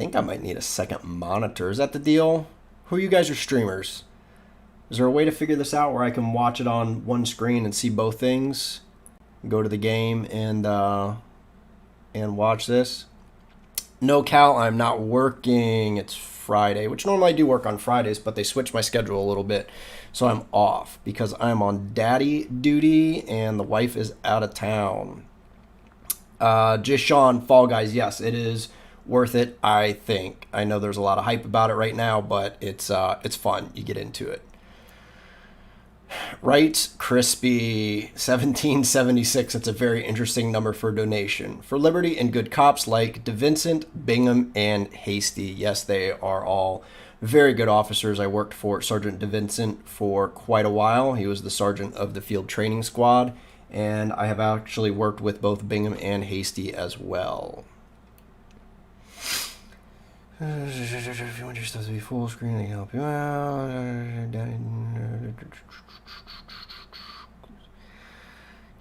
think I might need a second monitor. Is that the deal? Who you guys are streamers? Is there a way to figure this out where I can watch it on one screen and see both things? Go to the game and watch this. No, Cal, I'm not working. It's Friday, which normally I do work on Fridays, but they switched my schedule a little bit. So I'm off because I'm on daddy duty and the wife is out of town. Just Sean, Fall Guys, yes, it is worth it, I think. I know there's a lot of hype about it right now, but it's fun. You get into it. Right, Crispy 1776. It's a very interesting number for a donation. For Liberty and good cops like DeVincent, Bingham, and Hasty. Yes, they are all very good officers. I worked for Sergeant DeVincent for quite a while. He was the sergeant of the field training squad, and I have actually worked with both Bingham and Hasty as well. If you want your stuff to be full screen, they can help you out.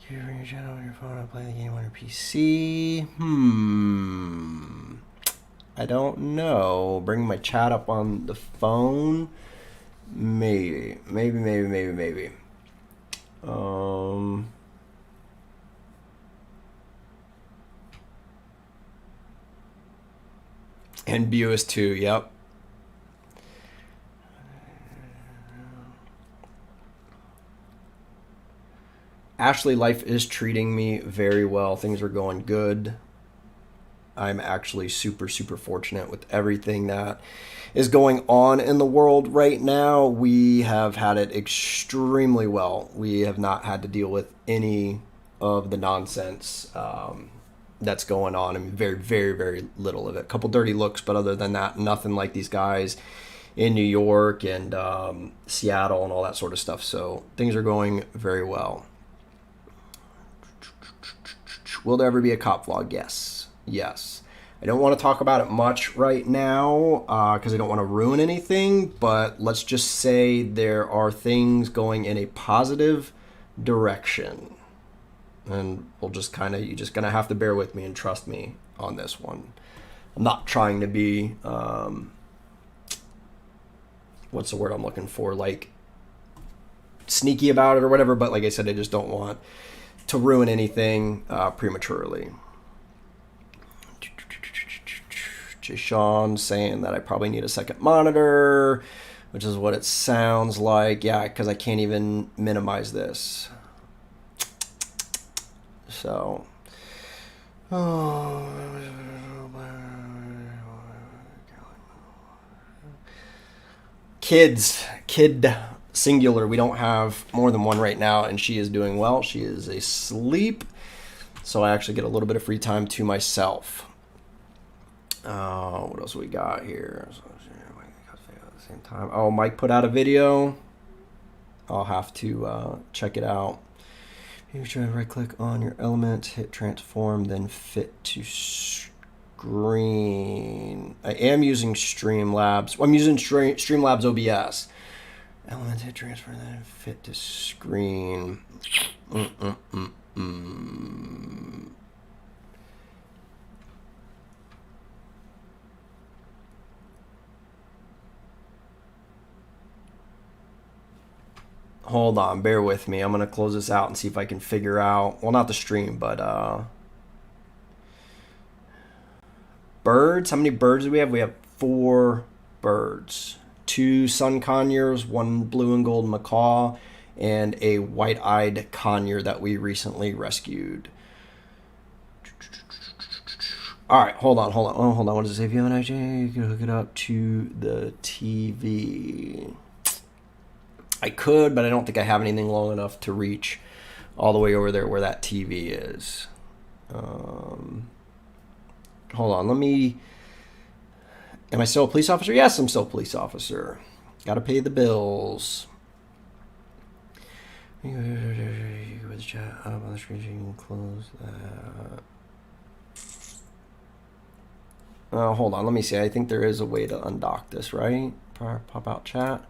You bring your channel on your phone and play the game on your PC. I don't know. Bring my chat up on the phone. Maybe. And Buis too, yep. Ashley, life is treating me very well. Things are going good. I'm actually super fortunate with everything that is going on in the world right now. We have had it extremely well. We have not had to deal with any of the nonsense that's going on. I mean, very little of it. A couple dirty looks, but other than that, nothing like these guys in New York and Seattle and all that sort of stuff. So things are going very well. Will there ever be a cop vlog? Yes. I don't want to talk about it much right now because I don't want to ruin anything, but let's just say there are things going in a positive direction. And you're just going to have to bear with me and trust me on this one. I'm not trying to be, what's the word I'm looking for? Like sneaky about it or whatever. But like I said, I just don't want to ruin anything prematurely. Sean saying that I probably need a second monitor, which is what it sounds like. Yeah, because I can't even minimize this. So, kid singular. We don't have more than one right now, and she is doing well. She is asleep, so I actually get a little bit of free time to myself. What else we got here? At the same time. Oh, Mike put out a video. I'll have to check it out. You try to right click on your element, hit transform, then fit to screen. I am using Streamlabs. Well, I'm using Streamlabs OBS. Element, hit transfer, then fit to screen. Hold on, bear with me. I'm going to close this out and see if I can figure out, well, not the stream, but birds. How many birds do we have? We have 4 birds. 2 sun conures, 1 blue and gold macaw, and a white-eyed conure that we recently rescued. All right, hold on. Oh, hold on. What does it say? If you have an IJ, you can hook it up to the TV. I could, but I don't think I have anything long enough to reach all the way over there where that TV is. Hold on, am I still a police officer? Yes, I'm still a police officer. Got to pay the bills. With the chat up on the screen, you can close that. Hold on, let me see. I think there is a way to undock this, right? Pop out chat.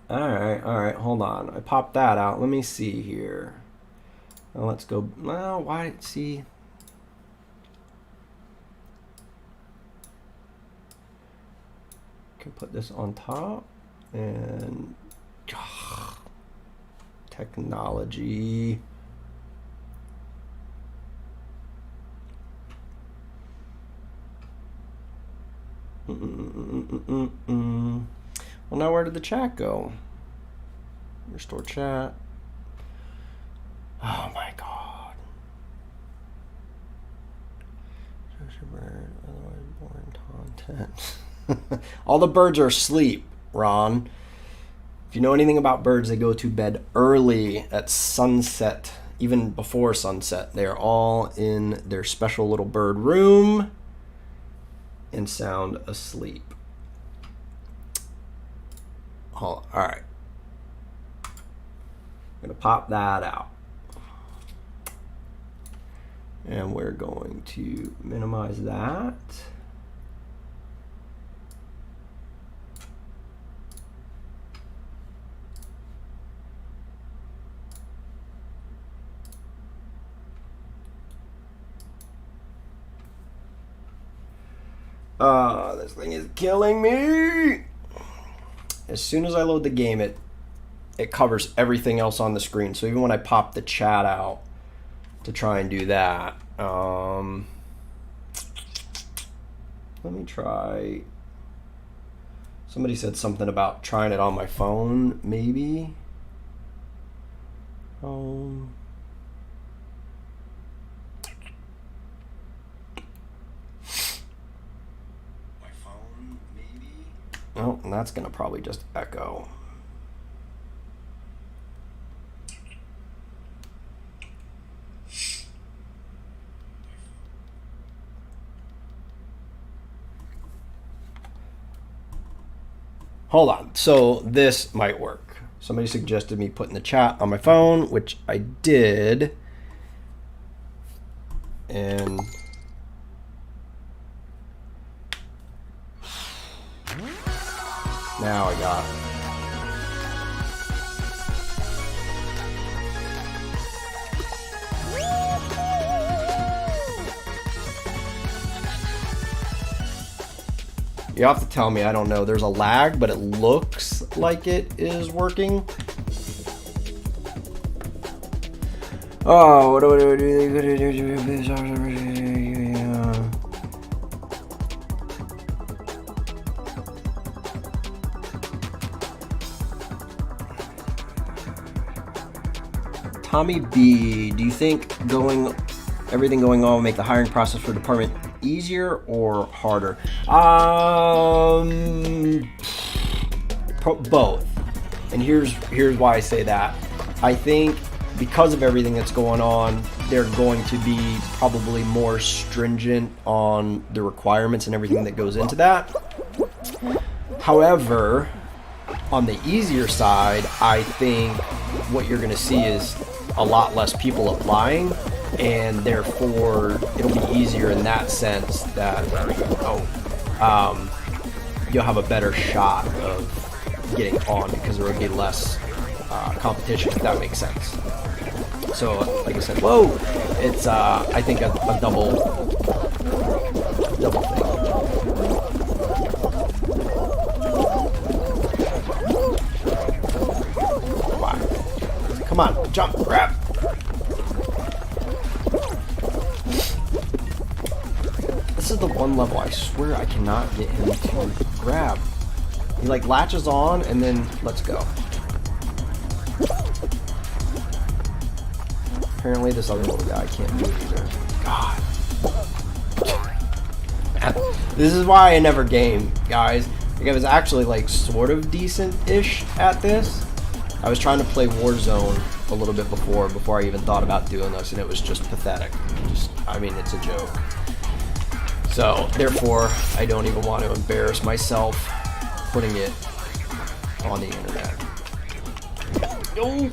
All right, hold on. I popped that out. Let me see here. Let's go. Well, why? See. put this on top and technology. Well, now where did the chat go? Restore chat. Oh my God. Bird, otherwise boring content. All the birds are asleep, Ron. If you know anything about birds, they go to bed early at sunset, even before sunset. They are all in their special little bird room and sound asleep. All right. I'm going to pop that out. And we're going to minimize that. This thing is killing me. As soon as I load the game, it covers everything else on the screen. So even when I pop the chat out to try and do that, let me try. Somebody said something about trying it on my phone, maybe. Oh, and that's going to probably just echo. Hold on. So this might work. Somebody suggested me putting the chat on my phone, which I did. And now I got it. You have to tell me, I don't know. There's a lag, but it looks like it is working. Oh, what do I do? Tommy B, do you think everything going on will make the hiring process for the department easier or harder? Both. And here's why I say that. I think because of everything that's going on, they're going to be probably more stringent on the requirements and everything that goes into that. However, on the easier side, I think what you're going to see is a lot less people applying, and therefore it'll be easier in that sense that you'll have a better shot of getting on because there will be less competition, if that makes sense. So like I said, it's I think a double thing. Come on, jump, grab. This is the one level I swear I cannot get him to grab. He like latches on and then let's go. Apparently this other little guy can't do it either. God. This is why I never game, guys. Like I was actually like sort of decent-ish at this. I was trying to play Warzone a little bit before I even thought about doing this, and it was just pathetic. I mean, it's a joke. So, therefore, I don't even want to embarrass myself putting it on the internet. No.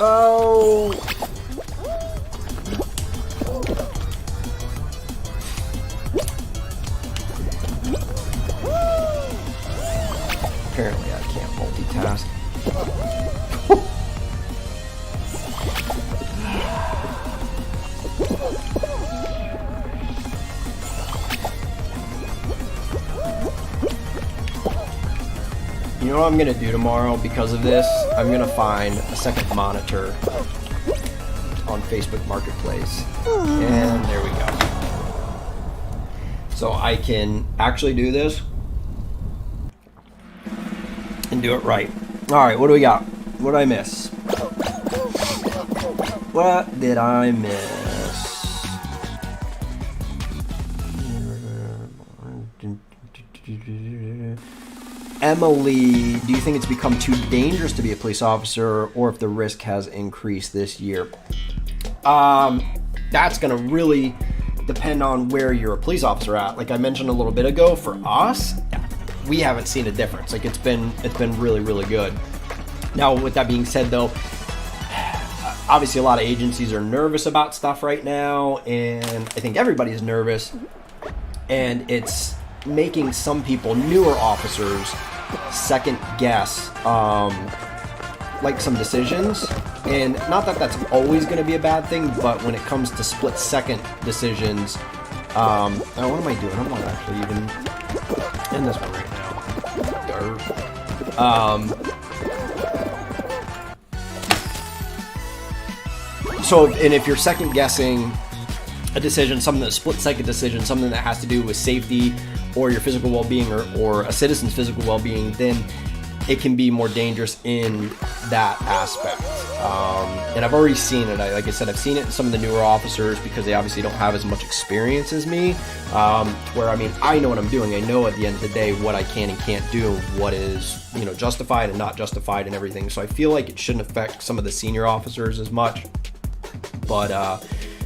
Oh. Apparently I can't multitask. You know what I'm gonna do tomorrow because of this? I'm gonna find a second monitor on Facebook Marketplace. And there we go. So I can actually do this and do it right. Alright, what do we got? What did I miss? What did I miss? Emily, do you think it's become too dangerous to be a police officer, or if the risk has increased this year? That's gonna really depend on where you're a police officer at. Like I mentioned a little bit ago, for us, we haven't seen a difference. Like it's been really, really good. Now, with that being said, though, obviously a lot of agencies are nervous about stuff right now, and I think everybody's nervous, and it's making some people, newer officers, second guess like some decisions. And not that that's always going to be a bad thing, but when it comes to split second decisions, oh, what am I doing? I'm not actually even in this one right now. So, and if you're second guessing a decision, something that's split second decision, something that has to do with safety or your physical well-being, or a citizen's physical well-being, then it can be more dangerous in that aspect. And I've already seen it. Like I said, I've seen it in some of the newer officers because they obviously don't have as much experience as me. Where, I mean, I know what I'm doing. I know at the end of the day what I can and can't do, what is, you know, justified and not justified and everything. So I feel like it shouldn't affect some of the senior officers as much. But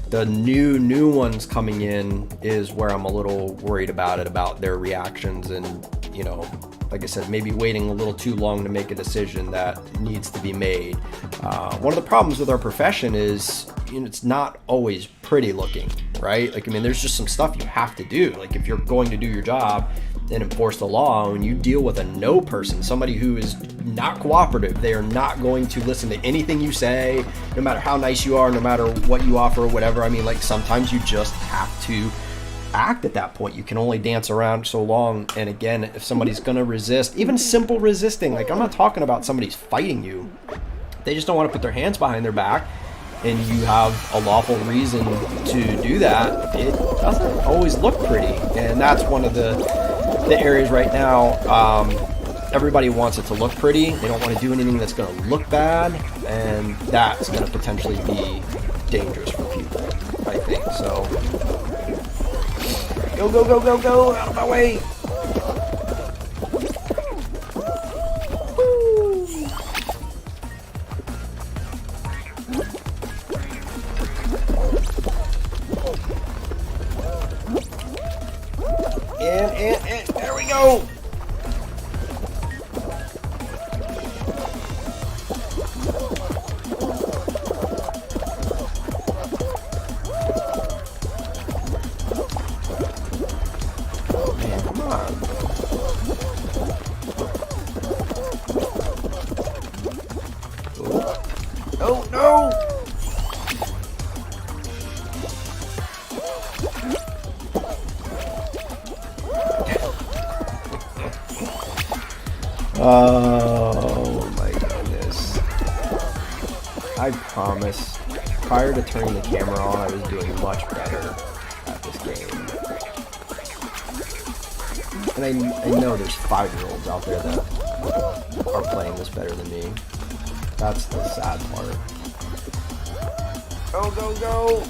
the new ones coming in is where I'm a little worried about it, about their reactions, and, you know, like I said, maybe waiting a little too long to make a decision that needs to be made. One of the problems with our profession is, you know, it's not always pretty looking, right? Like, I mean, there's just some stuff you have to do. Like, if you're going to do your job and enforce the law, and you deal with a no person, somebody who is not cooperative, they are not going to listen to anything you say, no matter how nice you are, no matter what you offer or whatever. I mean, like, sometimes you just have to act at that point. You can only dance around so long. And again, if somebody's gonna resist, even simple resisting, like, I'm not talking about somebody's fighting you, they just don't want to put their hands behind their back, and you have a lawful reason to do that, it doesn't always look pretty. And that's one of the areas right now. Everybody wants it to look pretty. They don't want to do anything that's going to look bad, and that's going to potentially be dangerous for people, I think. So go, go, go, go, go, out of my way. And there we go. Man, come on. Oh, no. Oh my goodness. I promise, prior to turning the camera on, I was doing much better at this game. And I know there's 5-year-olds out there that are playing this better than me. That's the sad part. Go, go, go!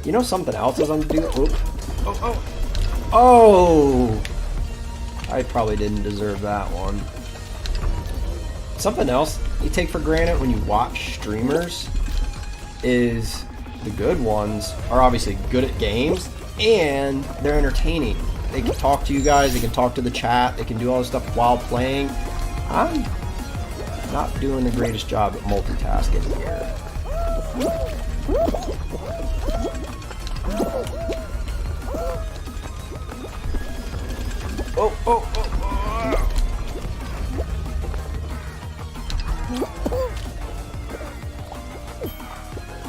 You know something else is on the do? Oh! I probably didn't deserve that one. Something else you take for granted when you watch streamers is the good ones are obviously good at games, and they're entertaining. They can talk to you guys, they can talk to the chat, they can do all this stuff while playing. I'm not doing the greatest job at multitasking here.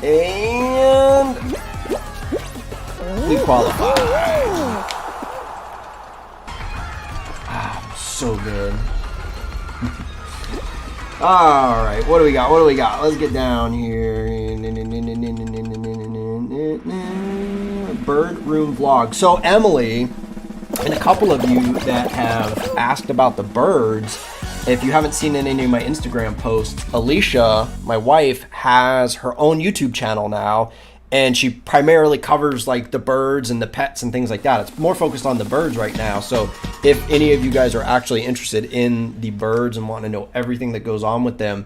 And we qualify. Ah, so good. All right, what do we got? What do we got? Let's get down here. Bird room vlog. So Emily, and a couple of you that have asked about the birds, if you haven't seen any of my Instagram posts, Alicia, my wife, has her own YouTube channel now, and she primarily covers like the birds and the pets and things like that. It's more focused on the birds right now. So if any of you guys are actually interested in the birds and want to know everything that goes on with them,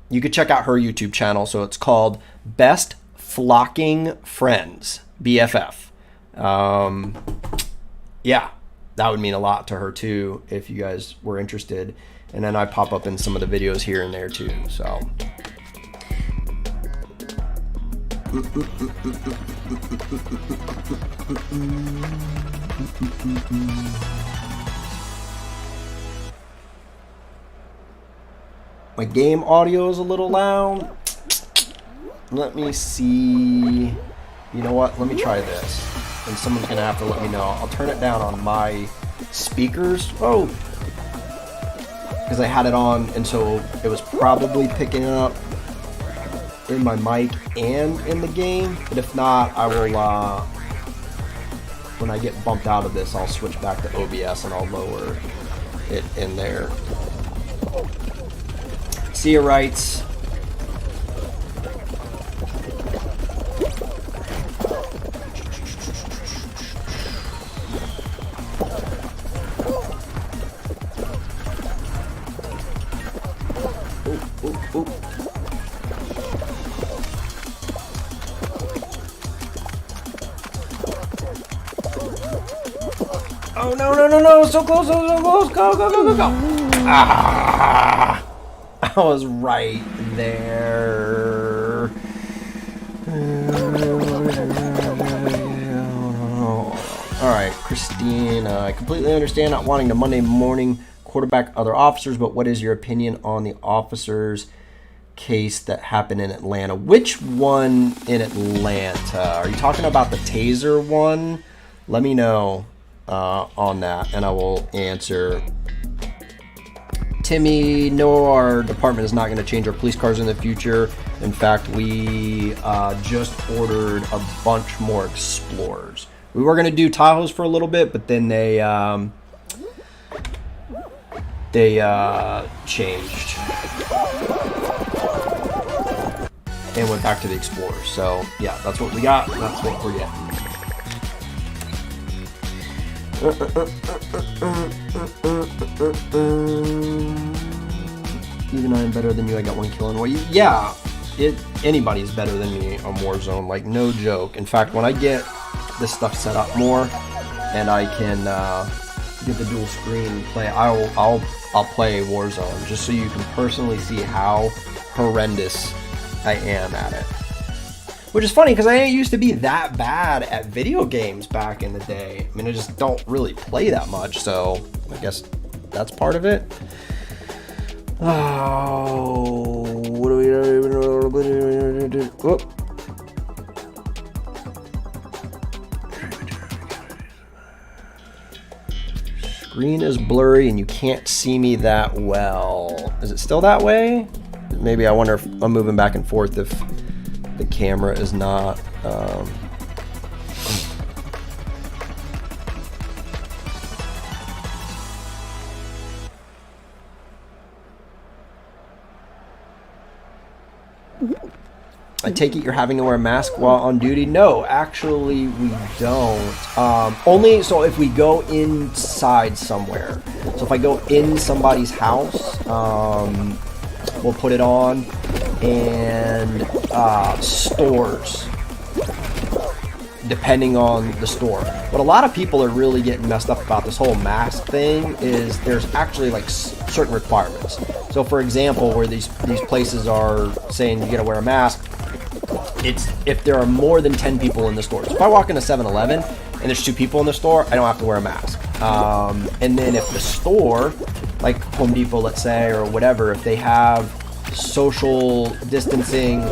you could check out her YouTube channel. So it's called Best Flocking Friends, BFF. Yeah, that would mean a lot to her too if you guys were interested. And then I pop up in some of the videos here and there too. So my game audio is a little loud. Let me see. You know what? Let me try this. And someone's gonna have to let me know. I'll turn it down on my speakers. Oh, because I had it on, and so it was probably picking up in my mic and in the game. But if not, I will. When I get bumped out of this, I'll switch back to OBS and I'll lower it in there. Sia writes, oh no, no, no, no, so close, so close, go, go, go, go, go. Ah, I was right there. All right, Christine, I completely understand not wanting to Monday morning quarterback other officers, but what is your opinion on the officers case that happened in Atlanta? Which one in Atlanta? Are you talking about the taser one? Let me know on that, and I will answer. Timmy, no, our department is not going to change our police cars in the future. In fact, we just ordered a bunch more Explorers. We were going to do Tahoes for a little bit, but then they changed and went back to the Explorers. So yeah, that's what we got. That's what we're getting. Even I am better than you. I got 1 kill in Warzone. Yeah, anybody's better than me on Warzone. Like, no joke. In fact, when I get this stuff set up more and I can get the dual screen and play, I'll play Warzone just so you can personally see how horrendous I am at it. Which is funny because I ain't used to be that bad at video games back in the day. I mean, I just don't really play that much, so I guess that's part of it. Oh, what do we do? Whoop. Screen is blurry and you can't see me that well. Is it still that way? Maybe I wonder if I'm moving back and forth if the camera is not I take it you're having to wear a mask while on duty? No, actually we don't. Only so if we go inside somewhere. So if I go in somebody's house, we'll put it on. And stores, depending on the store. What a lot of people are really getting messed up about this whole mask thing is there's actually like certain requirements. So for example, where these places are saying you gotta wear a mask, it's if there are more than 10 people in the store. So if I walk into 7-Eleven and there's 2 people in the store, I don't have to wear a mask. And then if the store, like Home Depot, let's say, or whatever, if they have social distancing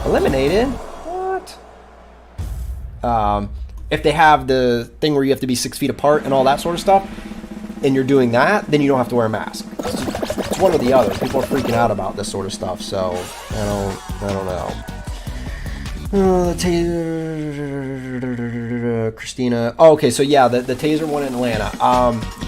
Eliminated? What? If they have the thing where you have to be 6 feet apart and all that sort of stuff, and you're doing that, then you don't have to wear a mask. It's one or the other. People are freaking out about this sort of stuff, so I don't know. Christina. Oh, okay, so yeah, the taser one in Atlanta.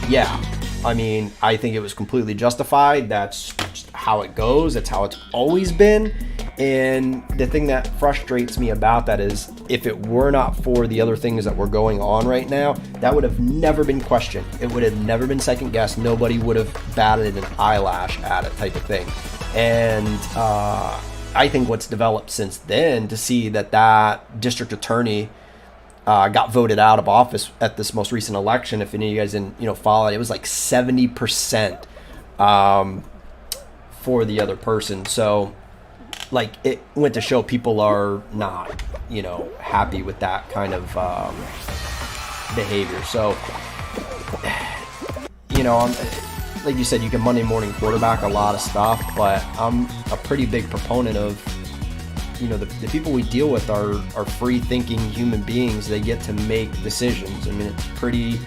Yeah, I mean, I think it was completely justified. That's just how it goes. That's how it's always been. And the thing that frustrates me about that is if it were not for the other things that were going on right now, that would have never been questioned. It would have never been second guessed. Nobody would have batted an eyelash at it, type of thing. And I think what's developed since then, to see that district attorney got voted out of office at this most recent election. If any of you guys didn't follow it, it was like 70% for the other person. So like, it went to show people are not happy with that kind of behavior. So like you said, you can Monday morning quarterback a lot of stuff, but I'm a pretty big proponent of the people we deal with are free thinking human beings. They get to make decisions. I mean, it's pretty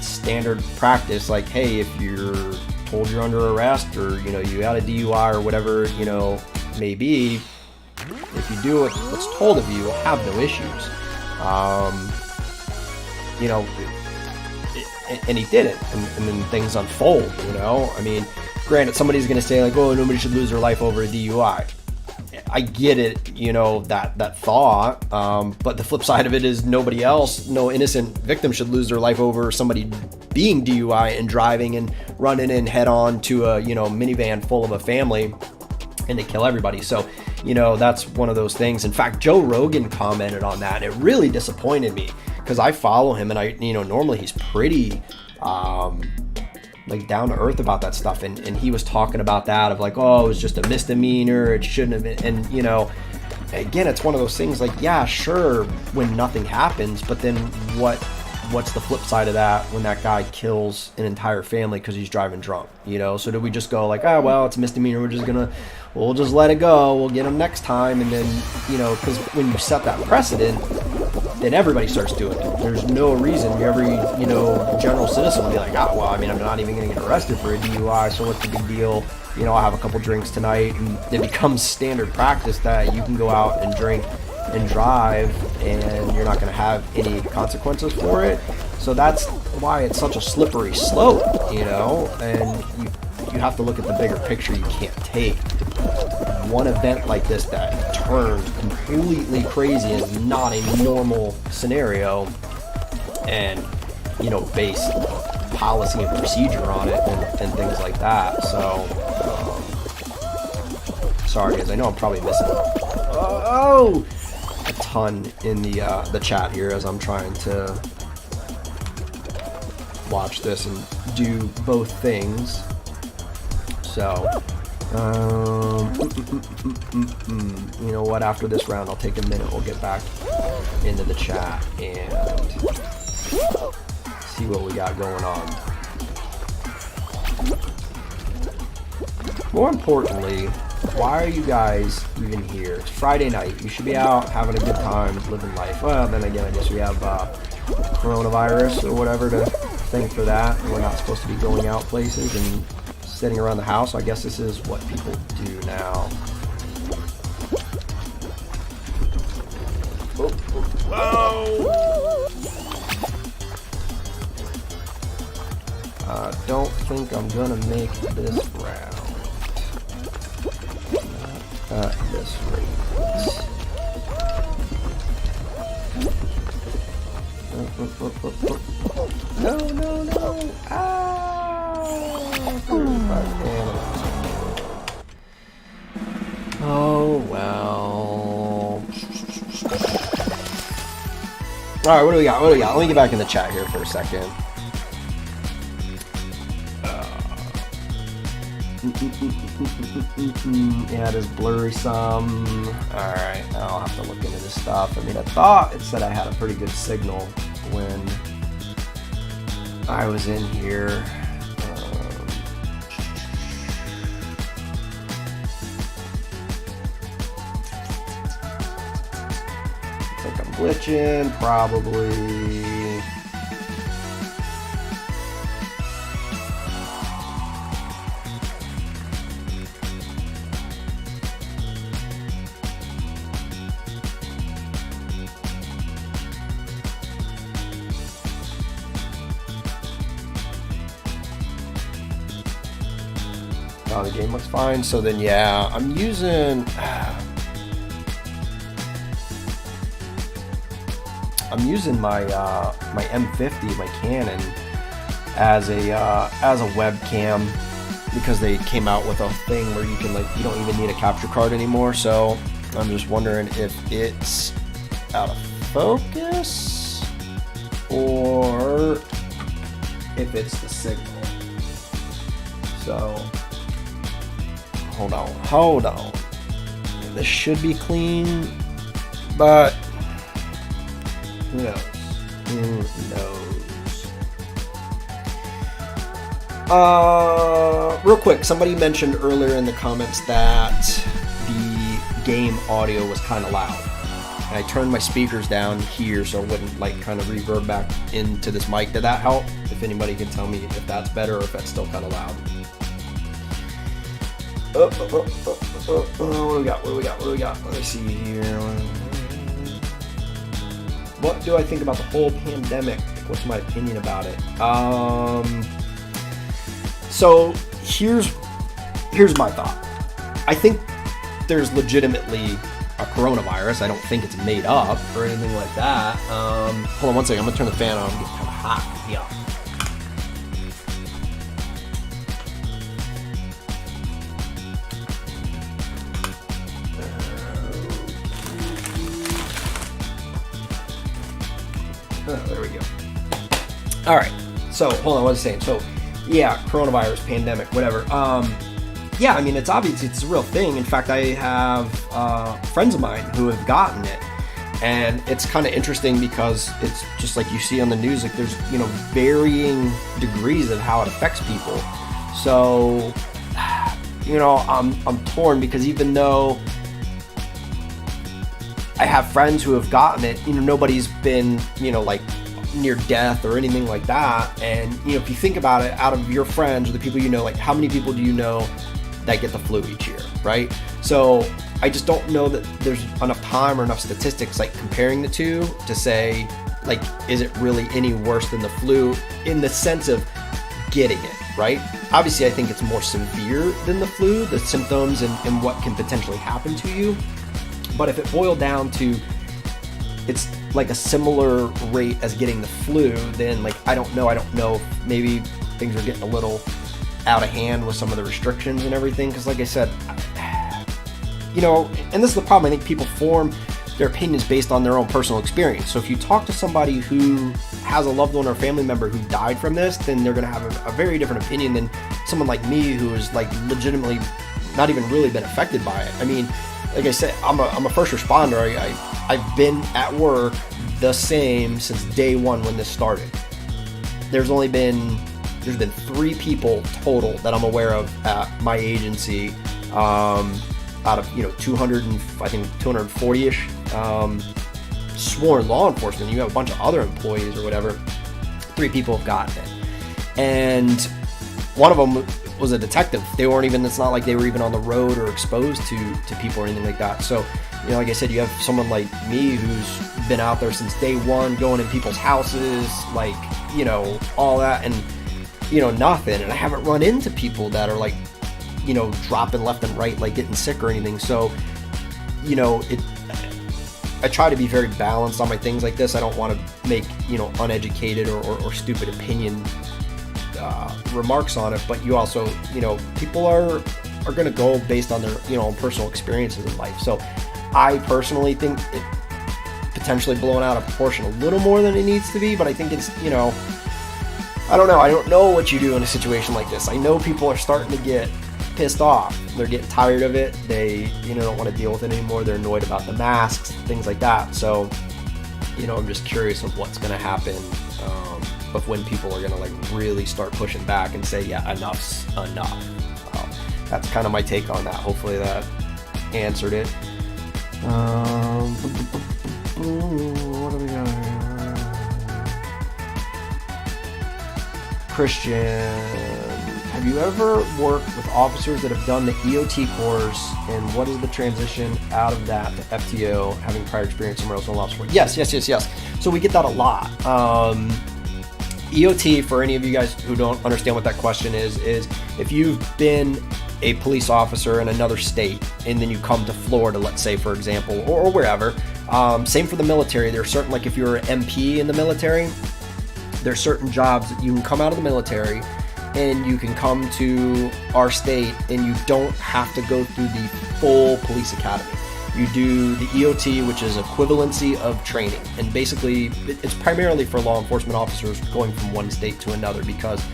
standard practice. Like, hey, if you're told you're under arrest, or you got a DUI or whatever may be, if you do what's told of you, you'll have no issues. And he did it, and then things unfold. I mean, granted, somebody's going to say like, "Oh, nobody should lose their life over a DUI." I get it, that thought, but the flip side of it is no innocent victim should lose their life over somebody being DUI and driving and running in head on to a minivan full of a family, and they kill everybody. So that's one of those things. In fact, Joe Rogan commented on that, and it really disappointed me, because I follow him, and I normally he's pretty like down to earth about that stuff, and he was talking about that of like, oh, it was just a misdemeanor, it shouldn't have been. And again, it's one of those things like, yeah, sure, when nothing happens, but then what's the flip side of that when that guy kills an entire family because he's driving drunk? So do we just go like, oh, well, it's a misdemeanor, we'll just let it go, we'll get him next time? And then because when you set that precedent, then everybody starts doing it. There's no reason every general citizen will be like, oh, well, I mean, I'm not even gonna get arrested for a DUI, so what's the big deal? I'll have a couple drinks tonight. And it becomes standard practice that you can go out and drink and drive, and you're not going to have any consequences for it. So that's why it's such a slippery slope, and you have to look at the bigger picture. You can't take one event like this that turned completely crazy and not a normal scenario, and base policy and procedure on it and things like that. So sorry guys, I know I'm probably missing a ton in the chat here as I'm trying to watch this and do both things. So you know what, after this round I'll take a minute, we'll get back into the chat and see what we got going on. More importantly, why are you guys even here? It's Friday night. You should be out having a good time, living life. Well, then again, I guess we have coronavirus or whatever to thank for that. We're not supposed to be going out places and sitting around the house. So I guess this is what people do now. Don't think I'm gonna make this round. Not at this rate. No. Oh, well. Alright, what do we got? Let me get back in the chat here for a second. Yeah, it is blurry some. Alright, I'll have to look into this stuff. I mean, I thought it said I had a pretty good signal when I was in here. glitching, probably. Oh, the game looks fine. So then, yeah, I'm using my my M50, my Canon, as a webcam, because they came out with a thing where you can, like, you don't even need a capture card anymore. So I'm just wondering if it's out of focus or if it's the signal. So hold on. This should be clean, but who knows? Real quick, somebody mentioned earlier in the comments that the game audio was kind of loud. And I turned my speakers down here so it wouldn't, like, kind of reverb back into this mic. Did that help? If anybody can tell me if that's better or if that's still kind of loud. What do we got? Let me see here. What do I think about the whole pandemic? What's my opinion about it? So here's my thought. I think there's legitimately a coronavirus. I don't think it's made up or anything like that. Hold on one second. I'm gonna turn the fan on. I'm getting kind of hot. Yeah. There we go. All right. So hold on. What was I saying? So yeah, coronavirus, pandemic, whatever. Yeah, I mean, it's obvious it's a real thing. In fact, I have friends of mine who have gotten it, and it's kind of interesting because it's just like you see on the news. Like, there's, you know, varying degrees of how it affects people. So, you know, I'm torn, because even though I have friends who have gotten it, you know, nobody's been, you know, like, near death or anything like that. And, you know, if you think about it, out of your friends or the people you know, like, how many people do you know that get the flu each year, right? So I just don't know that there's enough time or enough statistics, like, comparing the two to say, like, is it really any worse than the flu in the sense of getting it, right? Obviously, I think it's more severe than the flu, the symptoms and what can potentially happen to you. But if it boiled down to it's like a similar rate as getting the flu, then, like, I don't know if maybe things are getting a little out of hand with some of the restrictions and everything. Because, like I said, you know, and this is the problem. I think people form their opinions based on their own personal experience. So if you talk to somebody who has a loved one or family member who died from this, then they're going to have a very different opinion than someone like me who is, like, legitimately not even really been affected by it. I mean, like I said, I'm a first responder. I've been at work the same since day one when this started. There's been 3 people total that I'm aware of at my agency, out of, you know, 240-ish sworn law enforcement. You have a bunch of other employees or whatever. 3 people have gotten it, and one of them was a detective. They weren't even, it's not like they were even on the road or exposed to people or anything like that. So, you know, like I said, you have someone like me who's been out there since day one, going in people's houses, like, you know, all that, and, you know, nothing. And I haven't run into people that are, like, you know, dropping left and right, like getting sick or anything. So, you know, I try to be very balanced on my things like this. I don't want to make, you know, uneducated or stupid opinion remarks on it, but you also, you know, people are going to go based on their, you know, personal experiences in life. So I personally think it potentially blown out of proportion a little more than it needs to be, but I think it's, you know, I don't know. I don't know what you do in a situation like this. I know people are starting to get pissed off. They're getting tired of it. They, you know, don't want to deal with it anymore. They're annoyed about the masks, things like that. So, you know, I'm just curious of what's going to happen, of when people are going to, like, really start pushing back and say, yeah, enough's enough. That's kind of my take on that. Hopefully that answered it. What do we got here? Christian, have you ever worked with officers that have done the EOT course, and what is the transition out of that to FTO, having prior experience somewhere else in law enforcement? Yes. So we get that a lot. EOT, for any of you guys who don't understand what that question is if you've been a police officer in another state and then you come to Florida, let's say, for example, or wherever. Same for the military. There's certain, like if you're an MP in the military, there's certain jobs that you can come out of the military and you can come to our state and you don't have to go through the full police academy. You do the EOT, which is equivalency of training. And basically, it's primarily for law enforcement officers going from one state to another because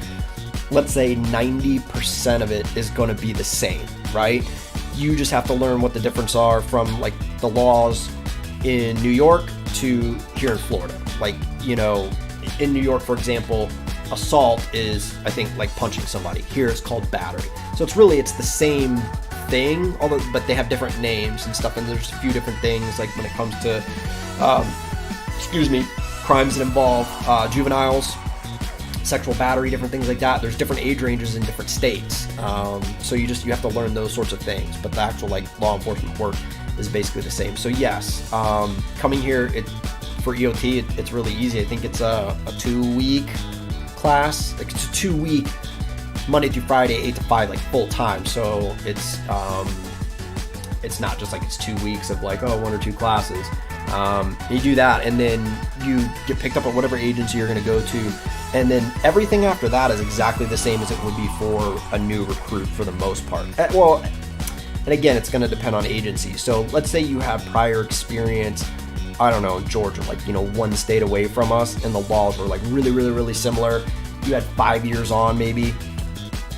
let's say 90% of it is going to be the same, right? You just have to learn what the difference are from like the laws in New York to here in Florida. Like, you know, in New York, for example, assault is, I think, like punching somebody. Here it's called battery. So it's the same thing, although, but they have different names and stuff. And there's a few different things, like when it comes to, crimes that involve juveniles, sexual battery, different things like that. There's different age ranges in different states. So you have to learn those sorts of things. But the actual like law enforcement work is basically the same. So yes, coming here for EOT, it's really easy. I think it's a 2-week class. Like it's a 2-week Monday through Friday, 8 to 5, like full time. So it's not just like it's 2 weeks of like, 1 or 2 classes. You do that and then you get picked up at whatever agency you're going to go to. And then everything after that is exactly the same as it would be for a new recruit for the most part. Well, and again, it's going to depend on agency. So let's say you have prior experience, I don't know, in Georgia, like, you know, one state away from us, and the laws were like really, really, really similar. You had 5 years on maybe.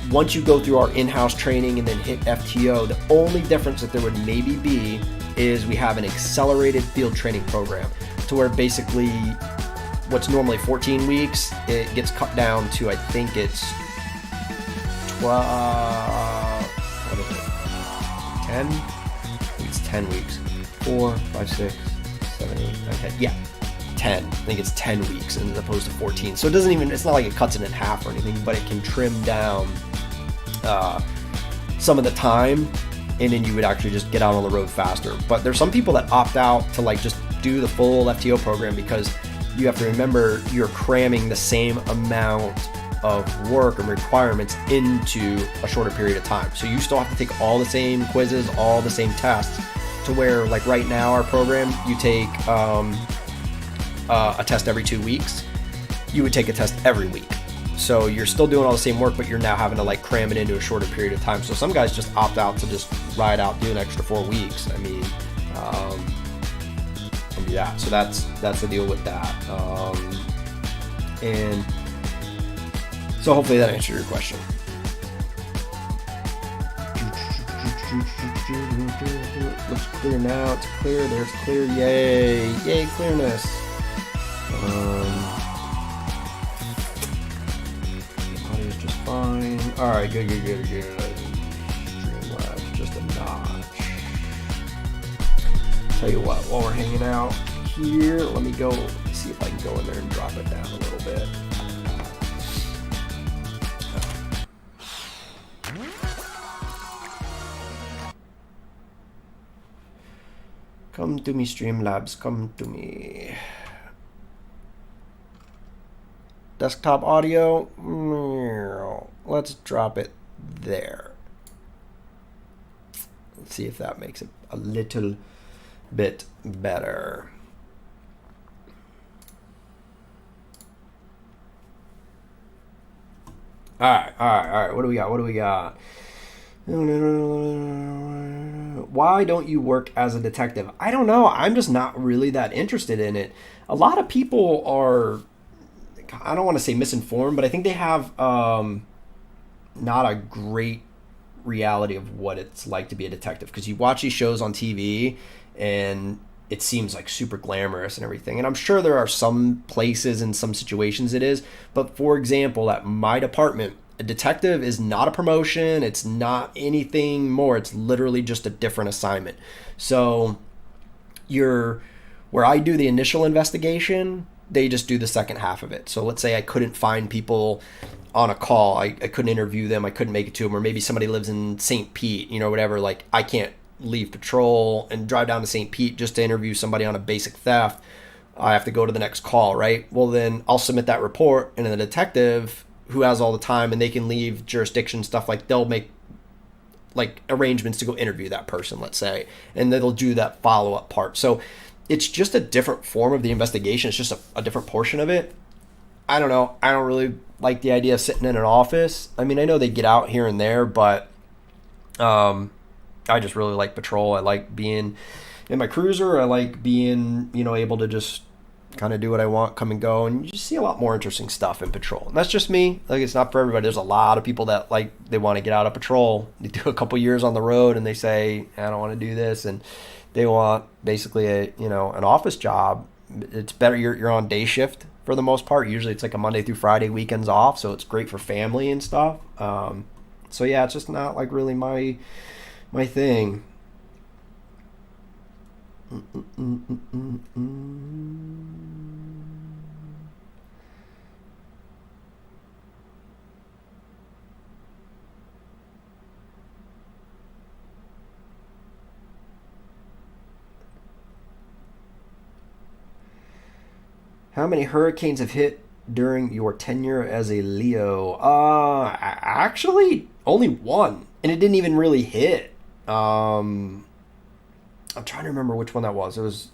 Once you go through our in-house training and then hit FTO, the only difference that there would maybe be is we have an accelerated field training program to where basically what's normally 14 weeks, it gets cut down to, I think it's 12, what is it, 10? I think it's 10 weeks. 4, 5, 6, 7, 8, 9, 10. Yeah, 10. I think it's 10 weeks as opposed to 14. So it's not like it cuts it in half or anything, but it can trim down some of the time, and then you would actually just get out on the road faster. But there's some people that opt out to like just do the full FTO program because you have to remember you're cramming the same amount of work and requirements into a shorter period of time. So you still have to take all the same quizzes, all the same tests, to where like right now our program, you take a test every 2 weeks. You would take a test every week. So you're still doing all the same work, but you're now having to like cram it into a shorter period of time. So some guys just opt out to just ride out, do an extra 4 weeks. I mean, yeah, so that's the deal with that. And so hopefully that answered your question. Looks clear now. It's clear. There's clear. Yay, clearness. Audio's just fine. All right, good. Streamlabs just a notch. Tell you what, while we're hanging out here, let me go see if I can go in there and drop it down a little bit. Come to me, Streamlabs, come to me. Desktop audio, let's drop it there. Let's see if that makes it a little bit better. All right. What do we got? Why don't you work as a detective? I don't know. I'm just not really that interested in it. A lot of people are, I don't want to say misinformed, but I think they have not a great reality of what it's like to be a detective, because you watch these shows on TV and it seems like super glamorous and everything. And I'm sure there are some places and some situations it is. But for example, at my department, a detective is not a promotion. It's not anything more. It's literally just a different assignment. So you're Where I do the initial investigation, they just do the second half of it. So let's say I couldn't find people on a call. I couldn't interview them. I couldn't make it to them. Or maybe somebody lives in St. Pete, you know, whatever. Like, I can't leave patrol and drive down to St. Pete just to interview somebody on a basic theft. I have to go to the next call, right? Well, then I'll submit that report, and the detective, who has all the time and they can leave jurisdiction stuff, like they'll make like arrangements to go interview that person, let's say, and they'll do that follow-up part. So it's just a different form of the investigation. It's just a different portion of it. I don't know. I don't really like the idea of sitting in an office. I mean, I know they get out here and there, but I just really like patrol. I like being in my cruiser. I like being, you know, able to just kind of do what I want, come and go, and you just see a lot more interesting stuff in patrol. And that's just me. Like, it's not for everybody. There's a lot of people that like, they want to get out of patrol. They do a couple years on the road and they say, I don't want to do this, and they want basically an office job. It's better you're on day shift for the most part. Usually it's like a Monday through Friday, weekends off, so it's great for family and stuff. So yeah, it's just not like really my thing. How many hurricanes have hit during your tenure as a Leo? Actually, only one, and it didn't even really hit. I'm trying to remember which one that was. It was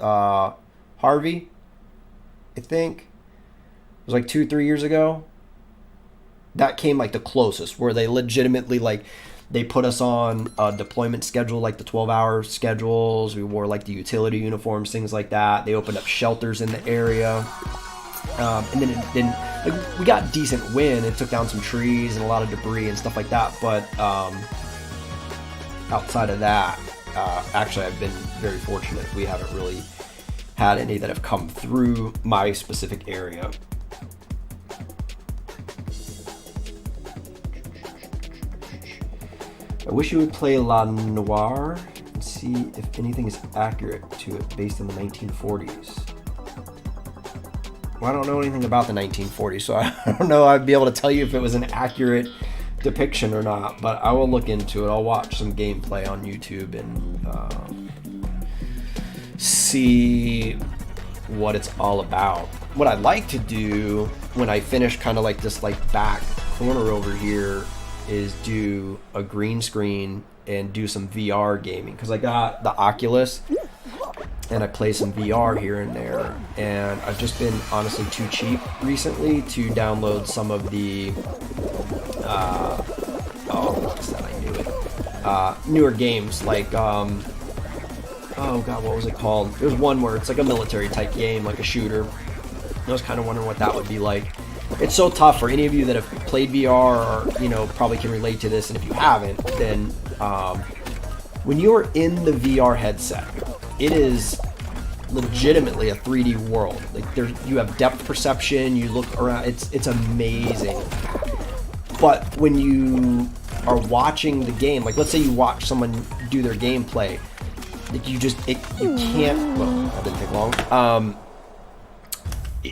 Harvey, I think. It was like 2-3 years ago. That came like the closest, where they legitimately like they put us on a deployment schedule, like the 12-hour schedules. We wore like the utility uniforms, things like that. They opened up shelters in the area. And then it didn't, like, we got decent wind. It took down some trees and a lot of debris and stuff like that. But outside of that, actually, I've been very fortunate. We haven't really had any that have come through my specific area. I wish you would play La Noire and see if anything is accurate to it based on the 1940s. Well, I don't know anything about the 1940s, so I don't know I'd be able to tell you if it was an accurate depiction or not, but I will look into it. I'll watch some gameplay on YouTube and see what it's all about. What I'd like to do when I finish kind of like this like back corner over here is do a green screen and do some VR gaming, because I got the Oculus and I play some VR here and there, and I've just been honestly too cheap recently to download some of the newer games, like oh god, what was it called? There's one where it's like a military type game, like a shooter. I was kind of wondering what that would be like. It's so tough for any of you that have played VR, or, you know, probably can relate to this, and if you haven't, then when you are in the VR headset, it is legitimately a 3D world. Like, you have depth perception, you look around, it's amazing. But when you are watching the game, like let's say you watch someone do their gameplay, like you can't, well, that didn't take long.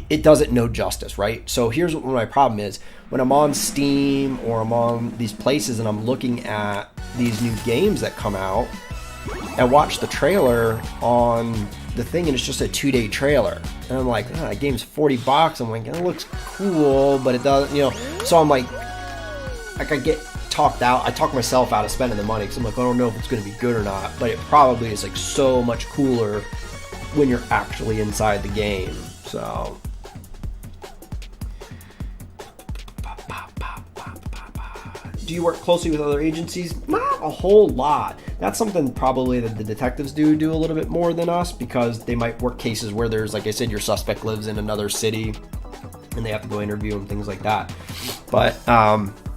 It doesn't know justice, right? So here's what my problem is. When I'm on Steam or I'm on these places and I'm looking at these new games that come out, I watch the trailer on the thing and it's just a 2-day trailer. And I'm like, that game's $40. I'm like, it looks cool, but it doesn't, you know. So I'm like I get talked out. I talk myself out of spending the money because I'm like, I don't know if it's going to be good or not. But it probably is like so much cooler when you're actually inside the game. So do you work closely with other agencies? Not a whole lot. That's something probably that the detectives do a little bit more than us, because they might work cases where there's, like I said, your suspect lives in another city and they have to go interview him, things like that. But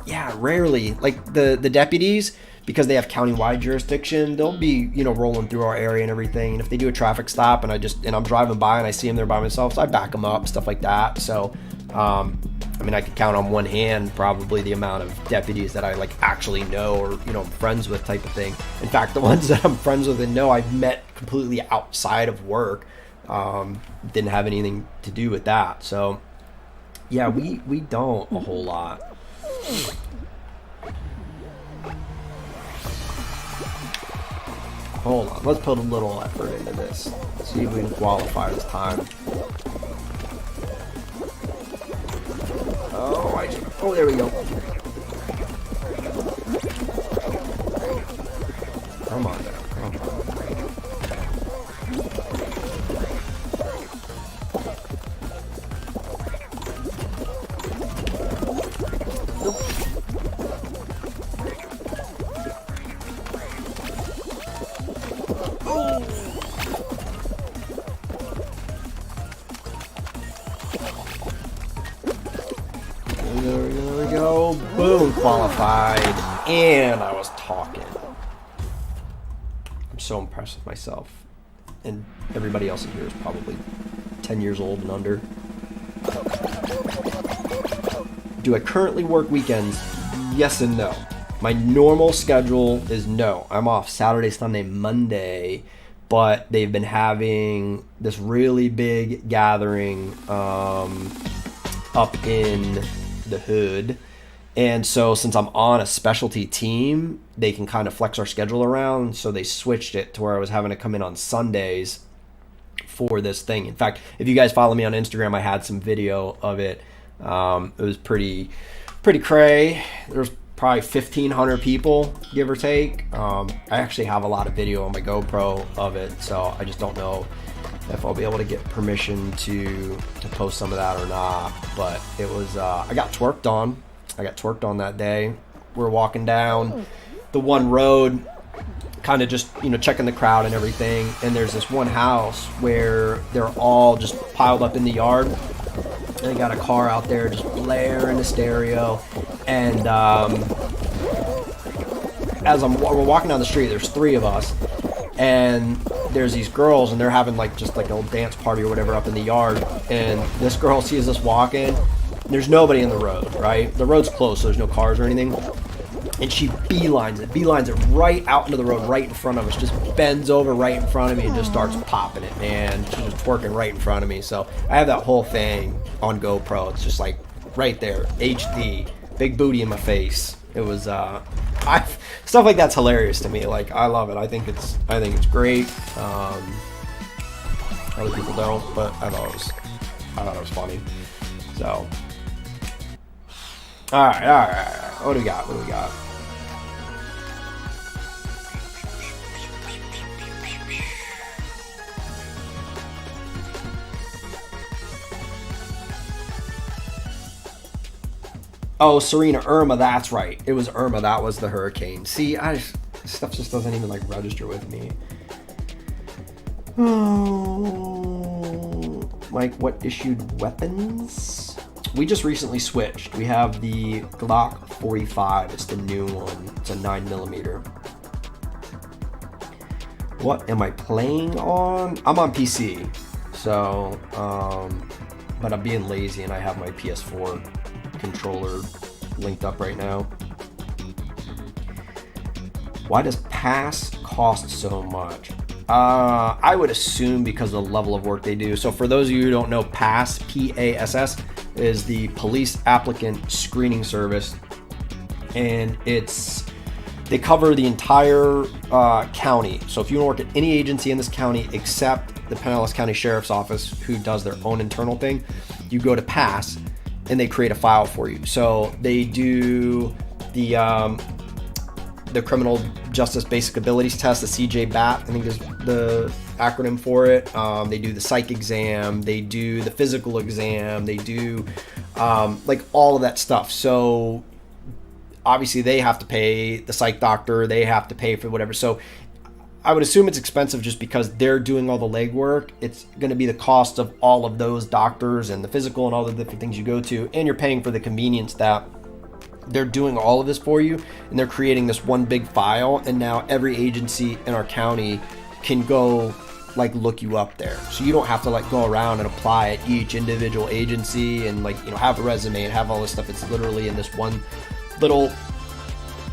yeah, rarely. Like the deputies, because they have county-wide jurisdiction, they'll be, you know, rolling through our area and everything. And if they do a traffic stop and I'm driving by and I see them there by myself, so I back them up, stuff like that. So I mean, I could count on one hand probably the amount of deputies that I like actually know, or, you know, I'm friends with, type of thing. In fact, the ones that I'm friends with and know I've met completely outside of work. Didn't have anything to do with that. So yeah, we don't a whole lot. Hold on, let's put a little effort into this. See if we can qualify this time. Oh, there we go. Come on now, come on. There we go. Boom, qualified. And I was talking. I'm so impressed with myself. And everybody else in here is probably 10 years old and under. Do I currently work weekends? Yes and no. My normal schedule is no. I'm off Saturday, Sunday, Monday. But they've been having this really big gathering up in the hood, and so since I'm on a specialty team, they can kind of flex our schedule around, so they switched it to where I was having to come in on Sundays for this thing. In fact, if you guys follow me on Instagram, I had some video of it. It was pretty cray. There's probably 1,500 people, give or take. I actually have a lot of video on my GoPro of it, so I just don't know if I'll be able to get permission to post some of that or not. But it was, I got twerked on. That day. We're walking down the one road, kind of just, checking the crowd and everything. And there's this one house where they're all just piled up in the yard. And they got a car out there just blaring the stereo. And as we're walking down the street, there's 3 of us. And there's these girls, and they're having just like a little dance party or whatever up in the yard. And this girl sees us walking. There's nobody in the road, right? The road's closed, so there's no cars or anything. And she beelines it right out into the road, right in front of us. Just bends over right in front of me and just starts popping it, man. She's just twerking right in front of me. So I have that whole thing on GoPro. It's just like right there, HD, big booty in my face. It was stuff like that's hilarious to me. Like, I love it. I think it's great. Other people don't, but I thought it was funny. So, all right. What do we got? Oh, Serena, Irma, that's right. It was Irma, that was the hurricane. See, this stuff just doesn't even register with me. Oh, what issued weapons? We just recently switched. We have the Glock 45. It's the new one. It's a 9mm. What am I playing on? I'm on PC. So, but I'm being lazy and I have my PS4 controller linked up right now. Why does PASS cost so much? I would assume because of the level of work they do. So for those of you who don't know, PASS, P-A-S-S, is the Police Applicant Screening Service, and they cover the entire county. So if you want to work at any agency in this county except the Pinellas County Sheriff's Office, who does their own internal thing, you go to PASS and they create a file for you. So they do the Criminal Justice Basic Abilities Test, the CJ BAT, I think is the acronym for it. They do the psych exam, they do the physical exam, they do all of that stuff. So obviously they have to pay the psych doctor, they have to pay for whatever. So I would assume it's expensive just because they're doing all the legwork. It's going to be the cost of all of those doctors and the physical and all the different things you go to, and you're paying for the convenience that they're doing all of this for you, and they're creating this one big file, and now every agency in our county can go look you up there. So you don't have to go around and apply at each individual agency and have a resume and have all this stuff. It's literally in this one little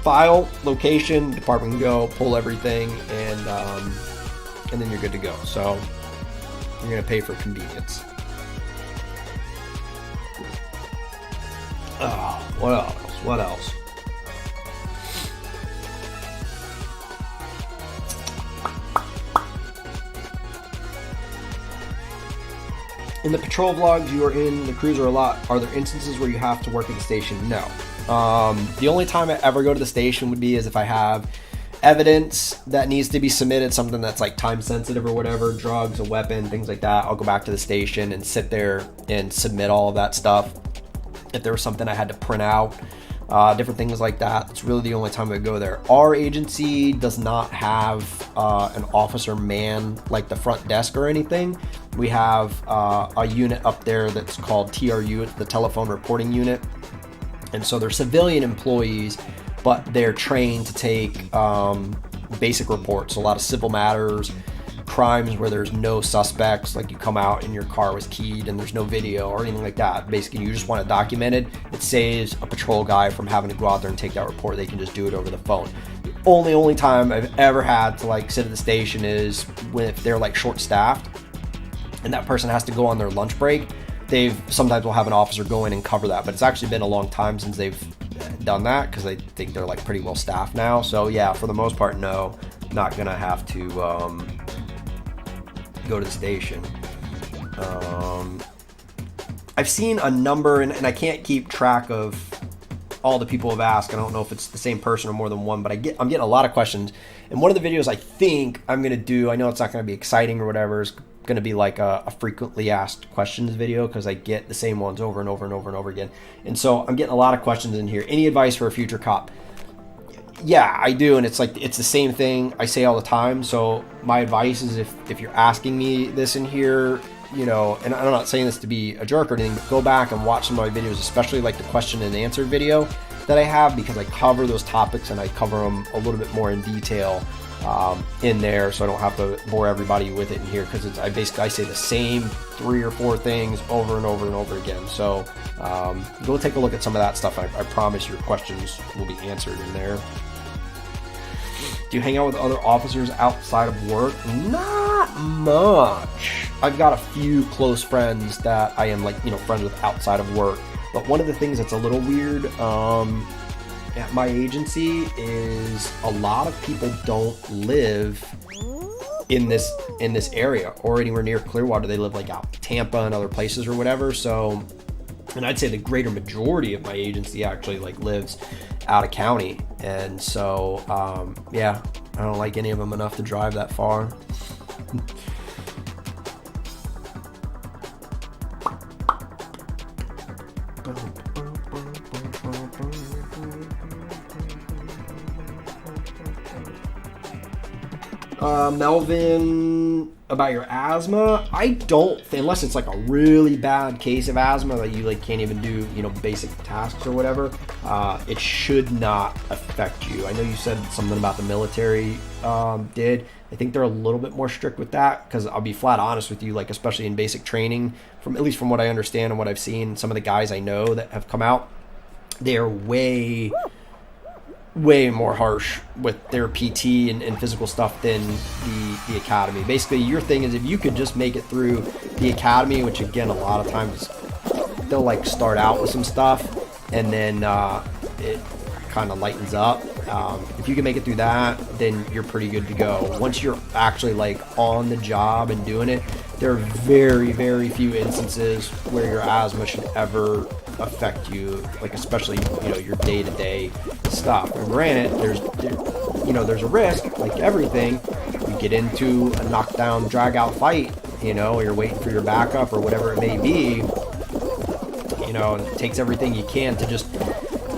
file, location, department can go, pull everything, and then you're good to go. So You're going to pay for convenience. Oh, what else? What else? In the patrol vlogs you are in the cruiser a lot, are there instances where you have to work at the station? No. The only time I ever go to the station would be as if I have evidence that needs to be submitted, something that's like time sensitive or whatever, drugs, a weapon, things like that. I'll go back to the station and sit there and submit all of that stuff. If there was something I had to print out, different things like that, it's really the only time I go there. Our agency does not have an officer man like the front desk or anything. We have a unit up there that's called TRU, it's the telephone reporting unit. And so they're civilian employees, but they're trained to take basic reports, a lot of civil matters, crimes where there's no suspects, like you come out and your car was keyed and there's no video or anything like that. Basically, you just want it documented. It saves a patrol guy from having to go out there and take that report. They can just do it over the phone. The only time I've ever had to like sit at the station is when if they're like short-staffed and that person has to go on their lunch break. Sometimes we'll have an officer go in and cover that, but it's actually been a long time since they've done that because I think they're like pretty well staffed now. So yeah, for the most part, no, not gonna have to go to the station. I've seen a number, and I can't keep track of all the people have asked. I don't know if it's the same person or more than one, but I'm getting a lot of questions. And one of the videos I think I'm gonna do, I know it's not gonna be exciting or whatever, is gonna be like a frequently asked questions video because I get the same ones over and over and over and over again. And so I'm getting a lot of questions in here. Any advice for a future cop? Yeah, I do, and it's like it's the same thing I say all the time. So my advice is if you're asking me this in here, you know, and I'm not saying this to be a jerk or anything, but go back and watch some of my videos, especially like the question and answer video that I have, because I cover those topics and I cover them a little bit more in detail in there, so I don't have to bore everybody with it in here, because I say the same 3 or 4 things over and over and over again. So go take a look at some of that stuff. I promise your questions will be answered in there. Do you hang out with other officers outside of work? Not much. I've got a few close friends that I am like, you know, friends with outside of work. But one of the things that's a little weird at my agency is a lot of people don't live in this area or anywhere near Clearwater. They live like out in Tampa and other places or whatever. So, and I'd say the greater majority of my agency actually like lives out of county. And so, yeah, I don't like any of them enough to drive that far. Melvin, about your asthma, I don't, unless it's like a really bad case of asthma that you like can't even do, you know, basic tasks or whatever, it should not affect you. I know you said something about the military did. I think they're a little bit more strict with that, because I'll be flat honest with you, like especially in basic training, at least from what I understand and what I've seen, some of the guys I know that have come out, they're way more harsh with their PT and physical stuff than the academy. Basically, your thing is if you could just make it through the academy, which again, a lot of times they'll like start out with some stuff and then it kind of lightens up. If you can make it through that, then you're pretty good to go. Once you're actually like on the job and doing it, there are very, very few instances where your asthma should ever affect you, like especially, you know, your day-to-day stuff. And granted, there's a risk, like everything. You get into a knockdown, drag-out fight, you know, or you're waiting for your backup or whatever it may be, you know, and it takes everything you can to just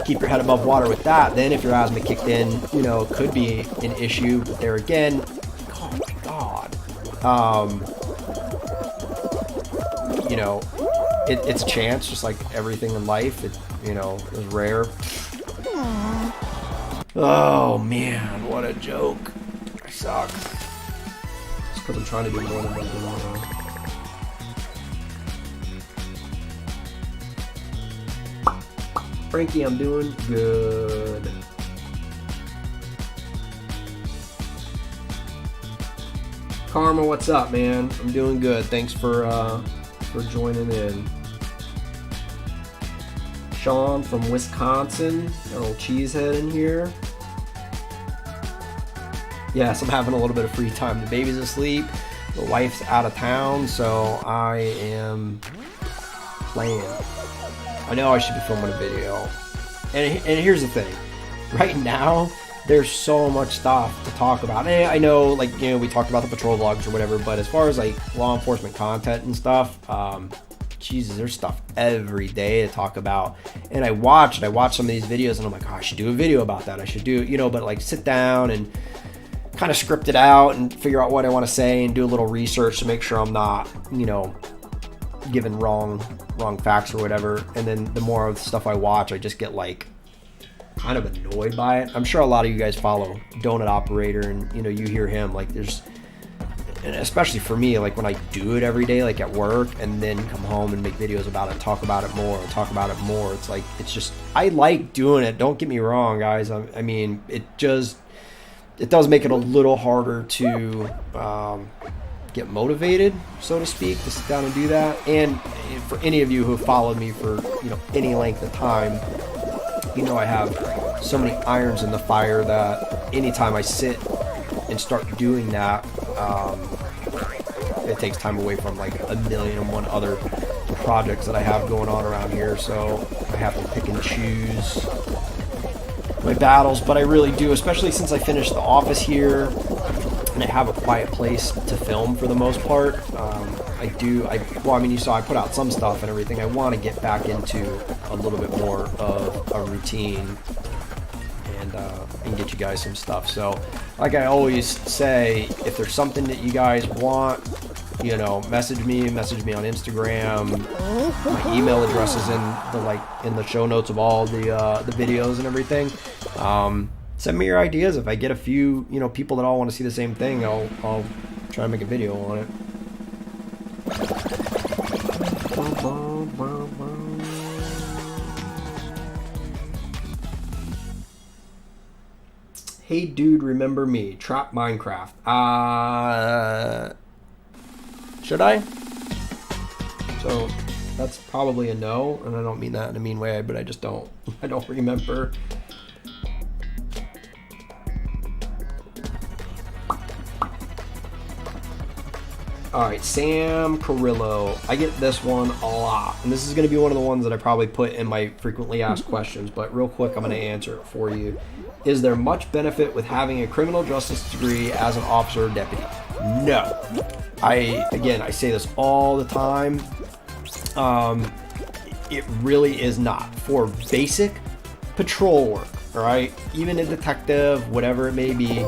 keep your head above water with that. Then if your asthma kicked in, you know, it could be an issue. But there again, oh my God, you know, it's a chance, just like everything in life. It, you know, is rare. Oh man, what a joke! I suck. It's because I'm trying to do more than one. Frankie, I'm doing good. Karma, what's up, man? I'm doing good. Thanks for joining in. Sean from Wisconsin, got a little cheesehead in here. Yes, I'm having a little bit of free time. The baby's asleep, the wife's out of town, so I am playing. I know I should be filming a video. And here's the thing. Right now, there's so much stuff to talk about. And I know, like, you know, we talked about the patrol vlogs or whatever, but as far as like law enforcement content and stuff, Jesus, there's stuff every day to talk about. And I watch some of these videos and I'm like, oh, I should do a video about that. I should do, you know, but like sit down and kind of script it out and figure out what I want to say and do a little research to make sure I'm not, you know, giving wrong facts or whatever. And then the more of the stuff I watch, I just get like kind of annoyed by it. I'm sure a lot of you guys follow Donut Operator, and you know, you hear him, like there's, and especially for me, like when I do it every day, like at work, and then come home and make videos about it, talk about it more, it's like, it's just, I like doing it, don't get me wrong, guys. I mean, it does make it a little harder to get motivated, so to speak, to sit down and do that. And for any of you who have followed me for, you know, any length of time, you know, I have so many irons in the fire that anytime I sit and start doing that, it takes time away from like a million and one other projects that I have going on around here. So I have to pick and choose my battles, but I really do, especially since I finished The Office here and I have a quiet place to film for the most part. Well, I mean, you saw I put out some stuff and everything. I want to get back into a little bit more of a routine and get you guys some stuff. So like I always say, if there's something that you guys want, you know, message me on Instagram. My email address is in the show notes of all the videos and everything. Send me your ideas. If I get a few, you know, people that all want to see the same thing, I'll try to make a video on it. Hey dude, remember me? Trap Minecraft. Should I? So that's probably a no, and I don't mean that in a mean way, but I just don't. I don't remember. Alright, Sam Carrillo. I get this one a lot. And this is going to be one of the ones that I probably put in my frequently asked questions. But real quick, I'm going to answer it for you. Is there much benefit with having a criminal justice degree as an officer or deputy? No. I say this all the time. It really is not. For basic patrol work, all right? Even a detective, whatever it may be.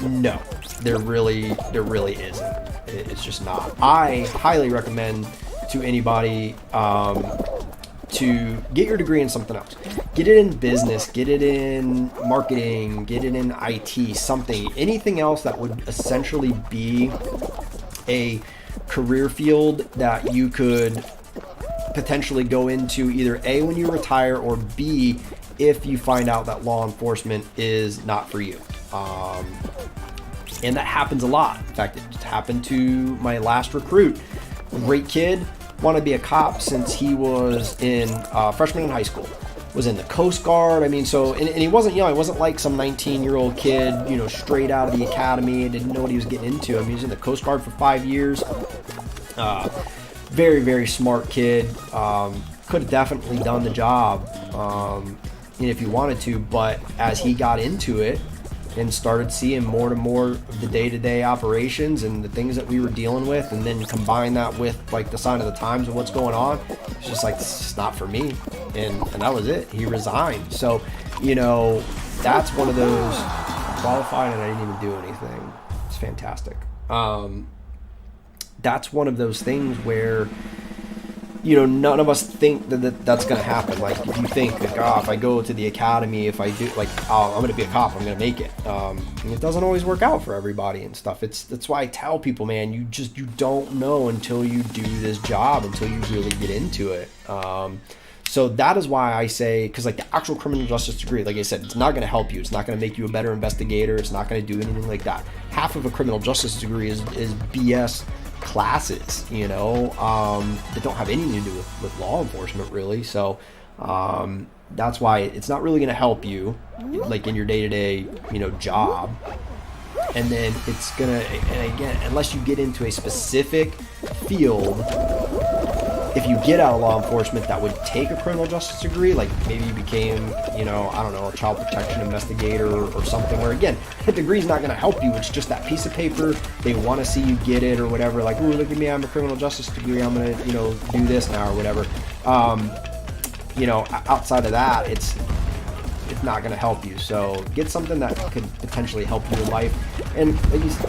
No. There really isn't. It's just not. I highly recommend to anybody to get your degree in something else. Get it in business, get it in marketing, get it in IT, something, anything else that would essentially be a career field that you could potentially go into either A, when you retire, or B, if you find out that law enforcement is not for you. And that happens a lot. In fact, it just happened to my last recruit. Great kid, wanted to be a cop since he was in freshman in high school. Was in the Coast Guard. I mean, so, and he wasn't young. He wasn't like some 19-year-old kid, you know, straight out of the academy and didn't know what he was getting into. I mean, he was in the Coast Guard for 5 years. Very, very smart kid. Could have definitely done the job, if he wanted to. But as he got into it, and started seeing more and more of the day-to-day operations and the things that we were dealing with, and then combine that with like the sign of the times of what's going on, it's just like, this is not for me. And that was it. He resigned. So, you know, that's one of those, qualified and I didn't even do anything. It's fantastic. That's one of those things where, you know, none of us think that that's going to happen. Like, if you think, like, oh, if I go to the academy, if I do, like, oh, I'm going to be a cop, I'm going to make it. And it doesn't always work out for everybody and stuff. That's why I tell people, man, you don't know until you do this job, until you really get into it. So that is why I say, because like the actual criminal justice degree, like I said, it's not going to help you. It's not going to make you a better investigator. It's not going to do anything like that. Half of a criminal justice degree is BS classes, you know, that don't have anything to do with law enforcement really. So that's why it's not really going to help you like in your day-to-day, you know, job. And then it's gonna, and again, unless you get into a specific field, if you get out of law enforcement that would take a criminal justice degree, like maybe you became, you know, I don't know, a child protection investigator or something, where again, the degree's not gonna help you. It's just that piece of paper. They want to see you get it or whatever. Like, ooh, look at me, I'm a criminal justice degree. I'm gonna, you know, do this now or whatever. You know, outside of that, it's not going to help you. So get something that could potentially help you in life. And like you said,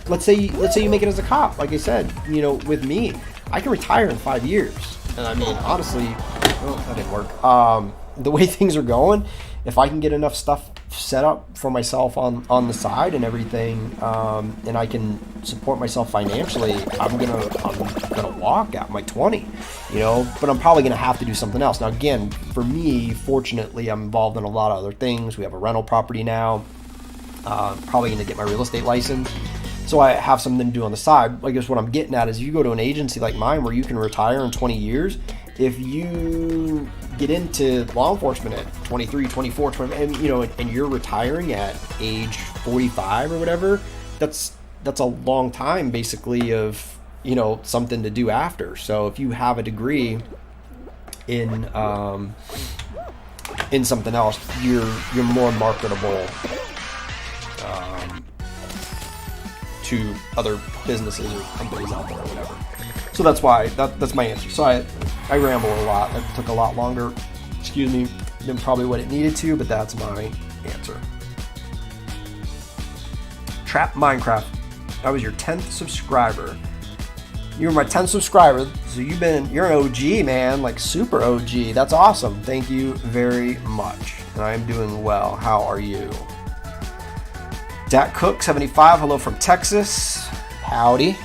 let's say you make it as a cop. Like I said, you know, with me, I can retire in 5 years. And I mean, honestly, that didn't work. The way things are going, if I can get enough stuff set up for myself on the side and everything, and I can support myself financially, I'm gonna walk at my 20, you know. But I'm probably gonna have to do something else. Now again, for me, fortunately, I'm involved in a lot of other things. We have a rental property now. Probably gonna get my real estate license, so I have something to do on the side. I guess what I'm getting at is, you go to an agency like mine where you can retire in 20 years. If you get into law enforcement at 23, 24, 20, and you know, and you're retiring at age 45 or whatever, that's a long time basically of, you know, something to do after. So if you have a degree in something else, you're more marketable to other businesses or companies out there or whatever. So that's why that's my answer. So I ramble a lot. That took a lot longer, excuse me, than probably what it needed to, but that's my answer. Trap Minecraft, I was your 10th subscriber. You were my 10th subscriber, so you're an OG, man, like super OG. That's awesome. Thank you very much. And I am doing well. How are you? Dak Cook 75, hello from Texas. Howdy.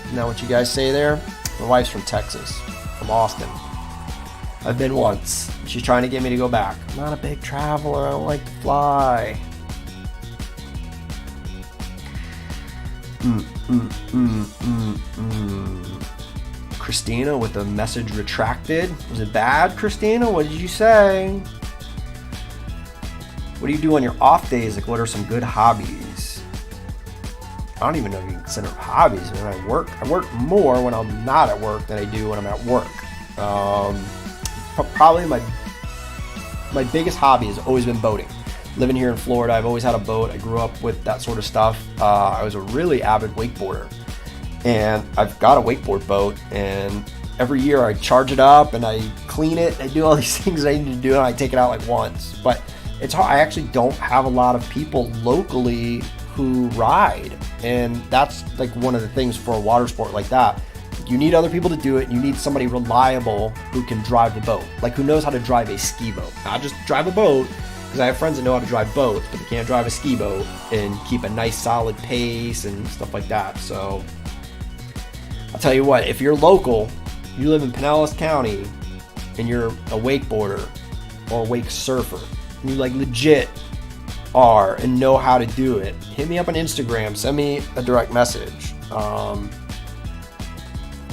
Isn't that what you guys say there? My wife's from Texas, from Austin. I've been once. She's trying to get me to go back. I'm not a big traveler. I don't like to fly. Christina with the message retracted. Was it bad, Christina? What did you say? What do you do on your off days? Like, what are some good hobbies? I don't even know if you can consider them hobbies. I mean, I work more when I'm not at work than I do when I'm at work. Probably my biggest hobby has always been boating. Living here in Florida, I've always had a boat. I grew up with that sort of stuff. I was a really avid wakeboarder, and I've got a wakeboard boat, and every year I charge it up and I clean it. I do all these things I need to do, and I take it out like once. But it's hard. I actually don't have a lot of people locally who ride, and that's like one of the things for a water sport like that. You need other people to do it. You need somebody reliable who can drive the boat, like who knows how to drive a ski boat, not just drive a boat. Because I have friends that know how to drive boats, but they can't drive a ski boat and keep a nice solid pace and stuff like that. So I'll tell you what, if you're local, you live in Pinellas County, and you're a wakeboarder or a wake surfer, and you like legit are and know how to do it, hit me up on Instagram, send me a direct message. I'm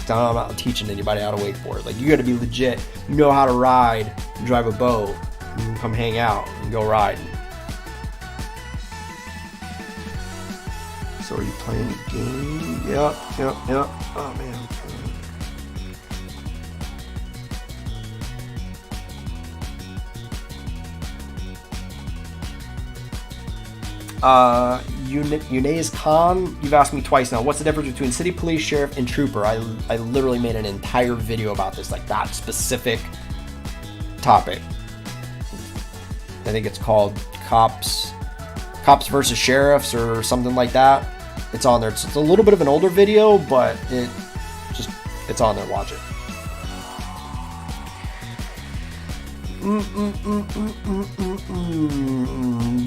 not teaching anybody how to wakeboard. Like, you got to be legit, you know how to ride and drive a boat. You can come hang out and go riding. So are you playing the game? Yep. Oh man. Yunez Khan, you've asked me twice now, what's the difference between city police, sheriff, and trooper? I literally made an entire video about this, like that specific topic. I think it's called Cops versus Sheriffs or something like that. It's on there. It's a little bit of an older video, but it's on there. Watch it.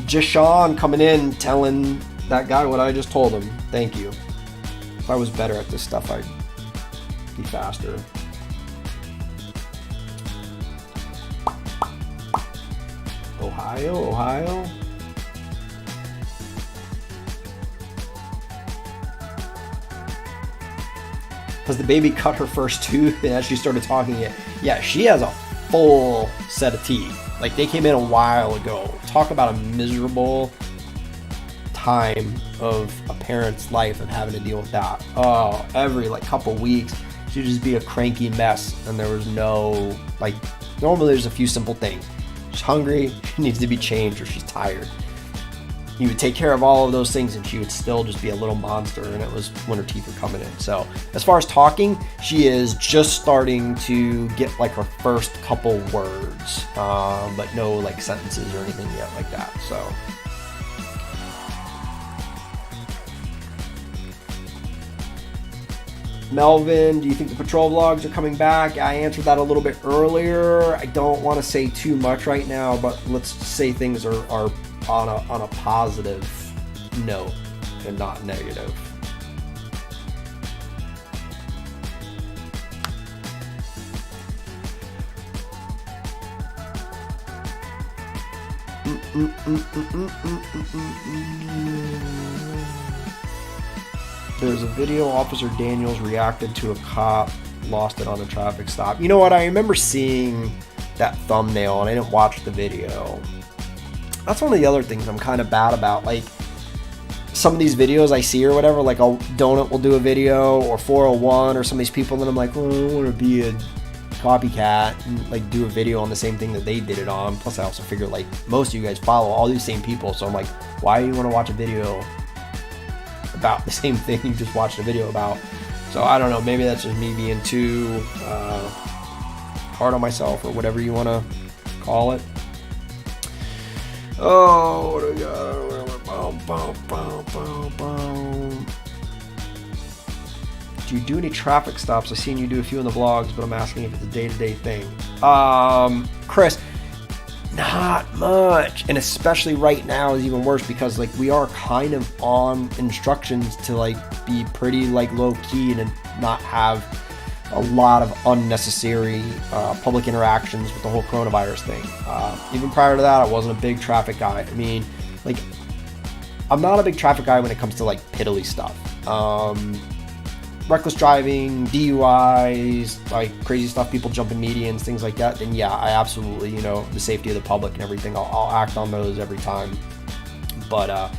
Jashawn coming in, telling that guy what I just told him. Thank you. I was better at this stuff, I'd be faster. Ohio. Has the baby cut her first tooth? And as she started talking it, yeah, she has a full set of teeth. Like, they came in a while ago. Talk about a miserable time of a parent's life and having to deal with that. Oh, every like couple weeks, she'd just be a cranky mess, and there was no, like, normally there's a few simple things. She's hungry, she needs to be changed, or she's tired. You would take care of all of those things and she would still just be a little monster, and it was when her teeth were coming in. So as far as talking, she is just starting to get like her first couple words, but no like sentences or anything yet like that. So Melvin, do you think the patrol vlogs are coming back? I answered that a little bit earlier. I don't want to say too much right now, but let's say things are on a positive note and not negative. There's a video, Officer Daniels reacted to a cop, lost it on a traffic stop. You know what? I remember seeing that thumbnail and I didn't watch the video. That's one of the other things I'm kind of bad about. Like, some of these videos I see or whatever, like Donut will do a video, or 401 or some of these people, and then I'm like, oh, I want to be a copycat and like do a video on the same thing that they did it on. Plus I also figure like most of you guys follow all these same people, so I'm like, why do you want to watch a video about the same thing you just watched a video about? So I don't know, maybe that's just me being too hard on myself, or whatever you want to call it. Oh, what do we got? Do you do any traffic stops? I've seen you do a few in the vlogs, but I'm asking if it's a day-to-day thing. Chris, not much. And especially right now is even worse, because like we are kind of on instructions to like be pretty like low-key and not have a lot of unnecessary public interactions with the whole coronavirus thing. Even prior to that, I wasn't a big traffic guy. I mean, like, I'm not a big traffic guy when it comes to like piddly stuff. Reckless driving, DUIs, like crazy stuff, people jumping medians, things like that, then yeah, I absolutely, you know, the safety of the public and everything, I'll act on those every time. But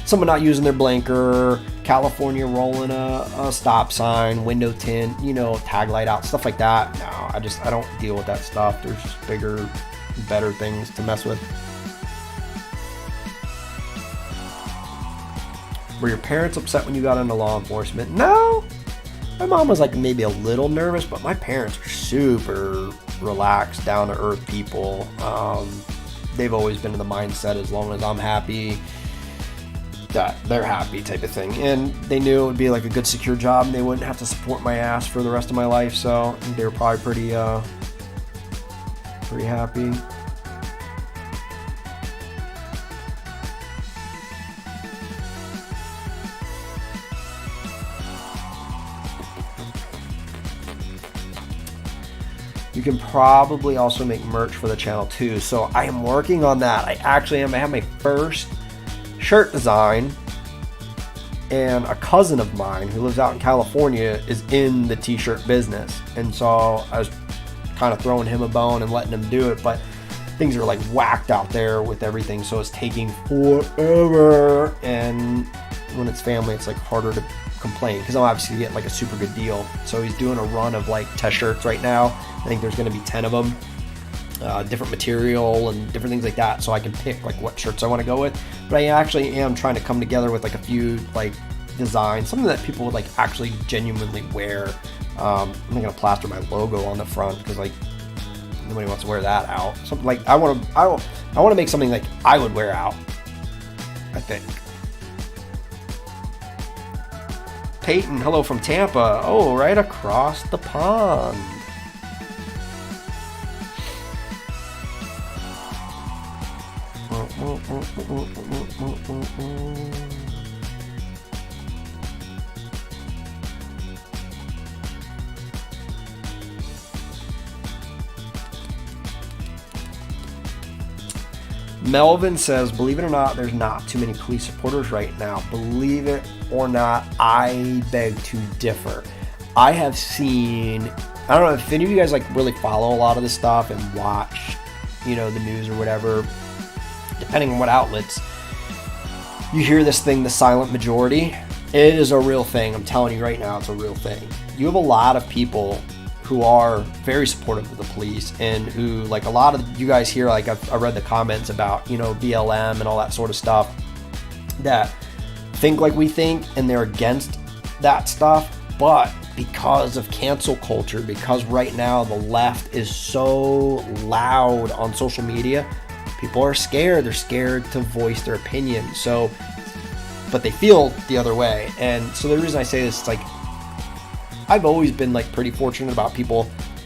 someone not using their blinker, California rolling a stop sign, window tint, you know, tag light out, stuff like that, no, I don't deal with that stuff. There's just bigger, better things to mess with. Were your parents upset when you got into law enforcement? No. My mom was like maybe a little nervous, but my parents are super relaxed, down to earth people. They've always been in the mindset, as long as I'm happy, that they're happy type of thing. And they knew it would be like a good secure job and they wouldn't have to support my ass for the rest of my life. So they were probably pretty happy. You can probably also make merch for the channel too. So I am working on that. I actually am. I have my first shirt design, and a cousin of mine who lives out in California is in the t-shirt business. And so I was kind of throwing him a bone and letting him do it, but things are like whacked out there with everything. So it's taking forever. And when it's family, it's like harder to complain, because I'm obviously getting like a super good deal. So he's doing a run of like test shirts right now. I think there's going to be 10 of them, different material and different things like that, so I can pick like what shirts I want to go with. But I actually am trying to come together with like a few like designs, something that people would like actually genuinely wear. I'm not going to plaster my logo on the front, because like nobody wants to wear that out. Something like I want to make something like I would wear out, I think. Peyton, hello from Tampa. Oh, right across the pond. Melvin says, believe it or not, there's not too many police supporters right now. Believe it or not, I beg to differ. I have seen, I don't know if any of you guys like really follow a lot of this stuff and watch, you know, the news or whatever, depending on what outlets, you hear this thing, the silent majority. It is a real thing. I'm telling you right now, it's a real thing. You have a lot of people who are very supportive of the police and who, like a lot of you guys here, like I read the comments about, you know, BLM and all that sort of stuff, that think like we think and they're against that stuff. But because of cancel culture, because right now the left is so loud on social media, people are scared. They're scared to voice their opinion. So, but they feel the other way. And so the reason I say this is like, I've always been like pretty fortunate about people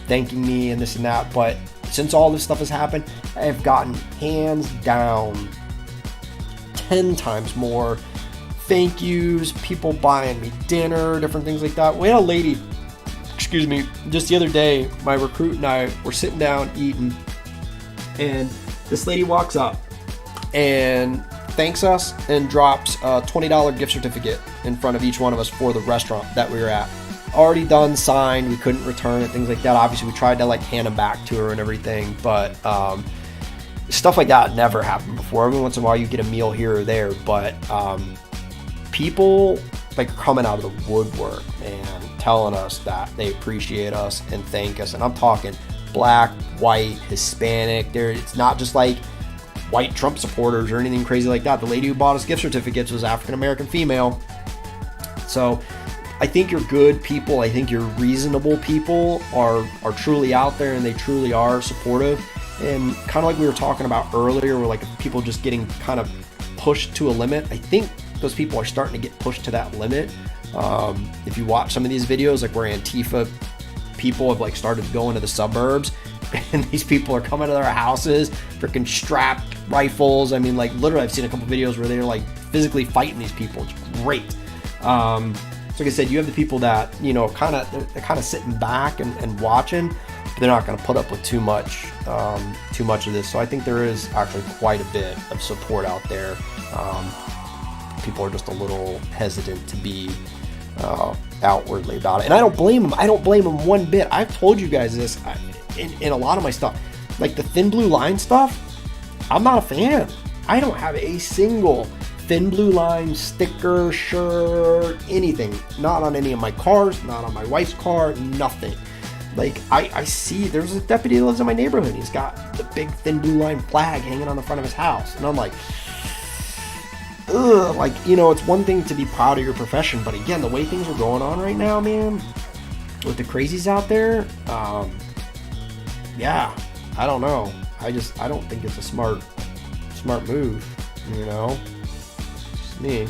thanking me and this and that, but since all this stuff has happened, I have gotten hands down 10 times more thank yous, people buying me dinner, different things like that. We had a lady, just the other day, my recruit and I were sitting down eating, and this lady walks up and thanks us and drops a $20 gift certificate in front of each one of us for the restaurant that we were at. Already done, signed, we couldn't return it, things like that. Obviously we tried to like hand them back to her and everything, but stuff like that never happened before. Every once in a while you get a meal here or there, but people like are coming out of the woodwork and telling us that they appreciate us and thank us. And I'm talking black, white, Hispanic. It's not just like white Trump supporters or anything crazy like that. The lady who bought us gift certificates was African American female. So I think you're good people. I think you're reasonable people are truly out there and they truly are supportive. And kind of like we were talking about earlier, where like people just getting kind of pushed to a limit. I think those people are starting to get pushed to that limit. If you watch some of these videos, like where Antifa people have like started going to the suburbs, and these people are coming to their houses, freaking strapped rifles. I mean, like literally, I've seen a couple videos where they're like physically fighting these people. It's great. So like I said, you have the people that, you know, they're kind of sitting back and watching, but they're not going to put up with too much of this. So I think there is actually quite a bit of support out there. People are just a little hesitant to be outwardly about it, and I don't blame them. I don't blame them one bit. I've told you guys this in a lot of my stuff, like the thin blue line stuff. I'm not a fan. I don't have a single thin blue line sticker, shirt, anything. Not on any of my cars, not on my wife's car, nothing. Like I see there's a deputy that lives in my neighborhood. He's got the big thin blue line flag hanging on the front of his house, and I'm like, ugh. Like, you know, it's one thing to be proud of your profession, but again, the way things are going on right now, man, with the crazies out there, yeah, I don't know. I don't think it's a smart move, you know. It's me.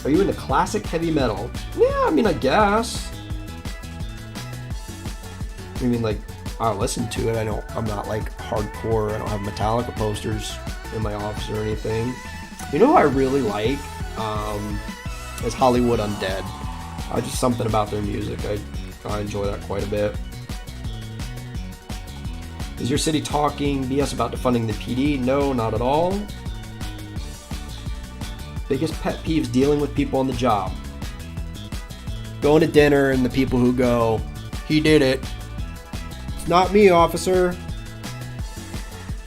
Are you into classic heavy metal? Yeah, I mean, I guess. I mean, like, I'll listen to it. I'm not like hardcore. I don't have Metallica posters in my office or anything. You know who I really like? Is Hollywood Undead. Just something about their music. I enjoy that quite a bit. Is your city talking BS about defunding the PD? No, not at all. Biggest pet peeves dealing with people on the job. Going to dinner and the people who go, he did it. It's not me, officer.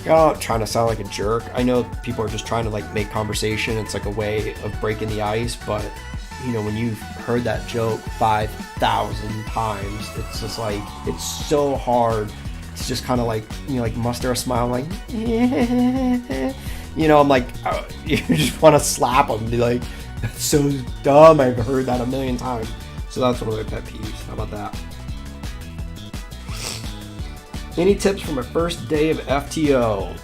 I'm not trying to sound like a jerk. I know people are just trying to like make conversation. It's like a way of breaking the ice, but you know, when you've heard that joke 5,000 times, it's just like, it's so hard to just kind of like, you know, like muster a smile, like, you know, I'm like, you just want to slap them and be like, that's so dumb. I've heard that a million times. So that's one of my pet peeves. How about that? Any tips for my first day of FTO?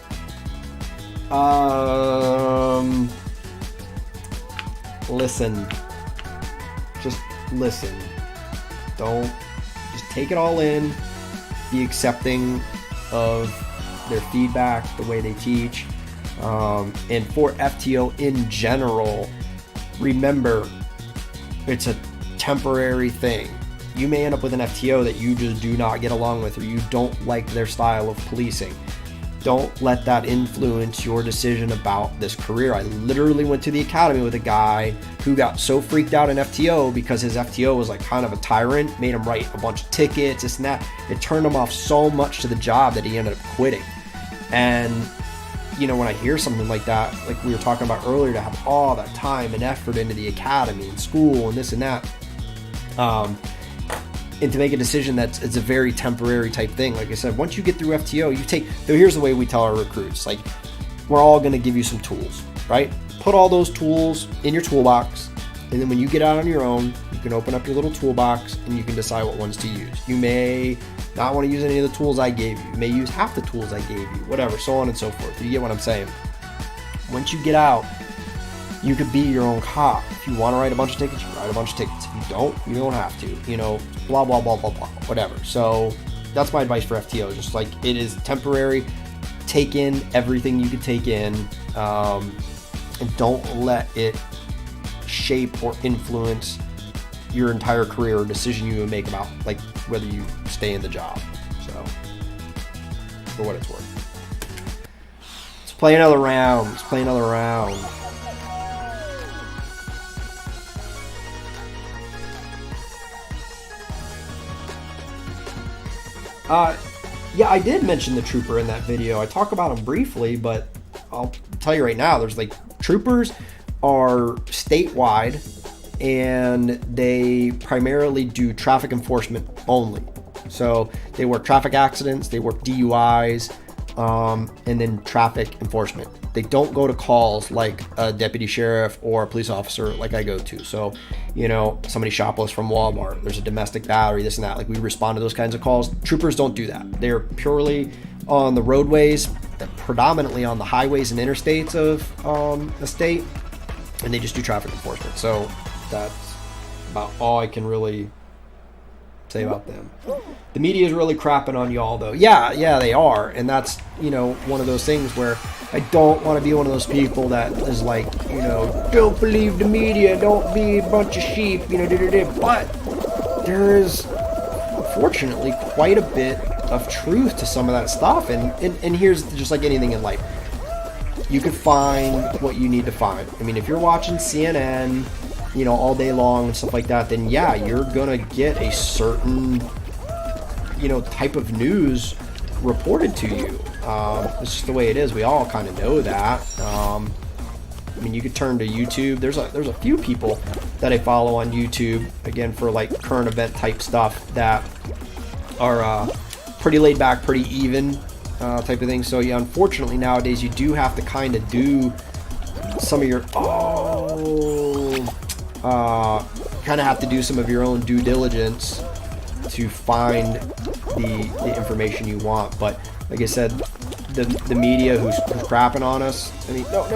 Listen. Just listen. Don't. Just take it all in. Be accepting of their feedback, the way they teach. And for FTO in general, remember, it's a temporary thing. you may end up with an FTO that you just do not get along with, or you don't like their style of policing. Don't let that influence your decision about this career. I literally went to the academy with a guy who got so freaked out in FTO because his FTO was like kind of a tyrant, made him write a bunch of tickets, this and that. It turned him off so much to the job that he ended up quitting. And you know, when I hear something like that, like we were talking about earlier, to have all that time and effort into the academy and school and this and that, and to make a decision it's a very temporary type thing. Like I said, once you get through FTO, so here's the way we tell our recruits, like, we're all going to give you some tools, right? Put all those tools in your toolbox, and then when you get out on your own, you can open up your little toolbox and you can decide what ones to use. You may not want to use any of the tools I gave you. You may use half the tools I gave you, whatever, so on and so forth. You get what I'm saying? Once you get out, you could be your own cop. If you want to write a bunch of tickets, you write a bunch of tickets. If you don't have to, you know, blah, blah, blah, blah, blah, whatever. So that's my advice for FTO. Just like, it is temporary. Take in everything you can take in, and don't let it shape or influence your entire career or decision you make about, like, whether you stay in the job. So, for what it's worth. Let's play another round. Yeah, I did mention the trooper in that video. I talk about him briefly, but I'll tell you right now, there's like, troopers are statewide, and they primarily do traffic enforcement only. So they work traffic accidents, they work DUIs, and then traffic enforcement. They don't go to calls like a deputy sheriff or a police officer like I go to. So, you know, somebody shoplifts from Walmart, there's a domestic battery, this and that. Like, we respond to those kinds of calls. Troopers don't do that. They're purely on the roadways, predominantly on the highways and interstates of the state, and they just do traffic enforcement. So that's about all I can really say about them. The media is really crapping on y'all, though. Yeah, they are. And that's, you know, one of those things where I don't want to be one of those people that is like, you know, don't believe the media, don't be a bunch of sheep, you know, but there is, unfortunately, quite a bit of truth to some of that stuff. And here's just like anything in life. You can find what you need to find. I mean, if you're watching CNN, you know, all day long and stuff like that, then yeah, you're gonna get a certain, you know, type of news reported to you. It's just the way it is. We all kind of know that. I mean, you could turn to YouTube. There's a few people that I follow on YouTube, again, for like current event type stuff, that are pretty laid back, pretty even type of thing. So yeah, unfortunately nowadays you do have to kind of do some of your kind of have to do some of your own due diligence to find the information you want. But like I said, the media who's crapping on us, I mean, no,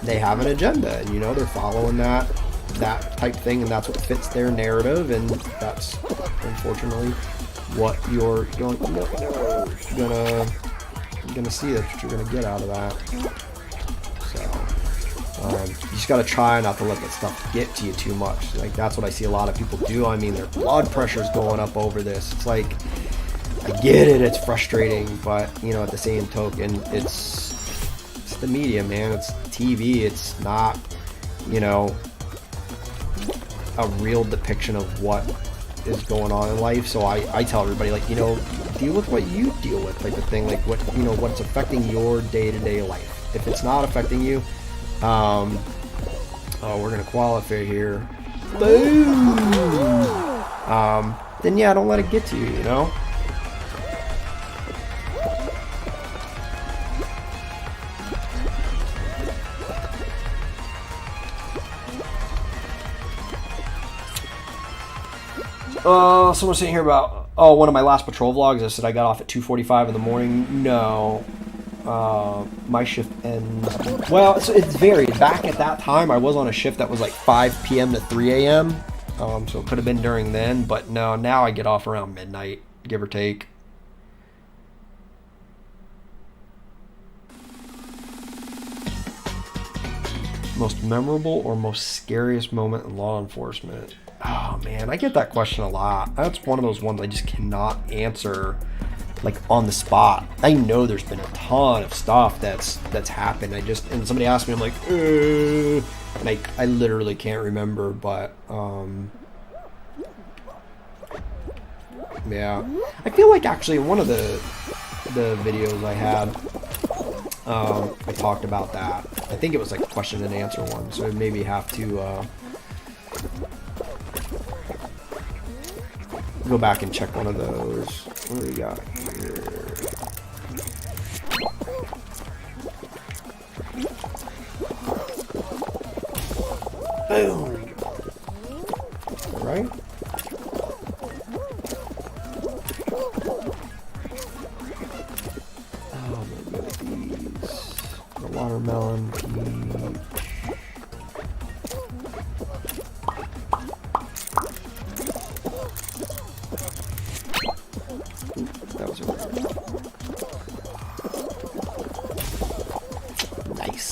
they have an agenda, and you know, they're following that type thing, and that's what fits their narrative, and that's unfortunately what you're gonna see. That's what you're gonna get out of that. So you just gotta try not to let that stuff get to you too much. Like, that's what I see a lot of people do. I mean, their blood pressure's going up over this. It's like, I get it, it's frustrating, but you know, at the same token, it's the media, man. It's TV. It's not, you know, a real depiction of what is going on in life. So I tell everybody, like, you know, deal with what you deal with, type of thing. Like, what, you know, what's affecting your day-to-day life. If it's not affecting you, oh, we're gonna qualify here. Boom. Then yeah, don't let it get to you. You know. Someone's saying here about, one of my last patrol vlogs. I said I got off at 2:45 in the morning. No, my shift ends. Well, it's varied. Back at that time, I was on a shift that was like 5 p.m. to 3 a.m. So it could have been during then, but no, now I get off around midnight, give or take. Most memorable or most scariest moment in law enforcement? Oh man, I get that question a lot. That's one of those ones I just cannot answer like on the spot. I know there's been a ton of stuff that's happened. And somebody asked me, I'm like, and I literally can't remember, but yeah. I feel like actually in one of the videos I had, I talked about that. I think it was like a question and answer one, so I maybe have to go back and check one of those. What do we got here? Boom! All right. Oh my goodness. The watermelon, peach. That was a rare. Nice.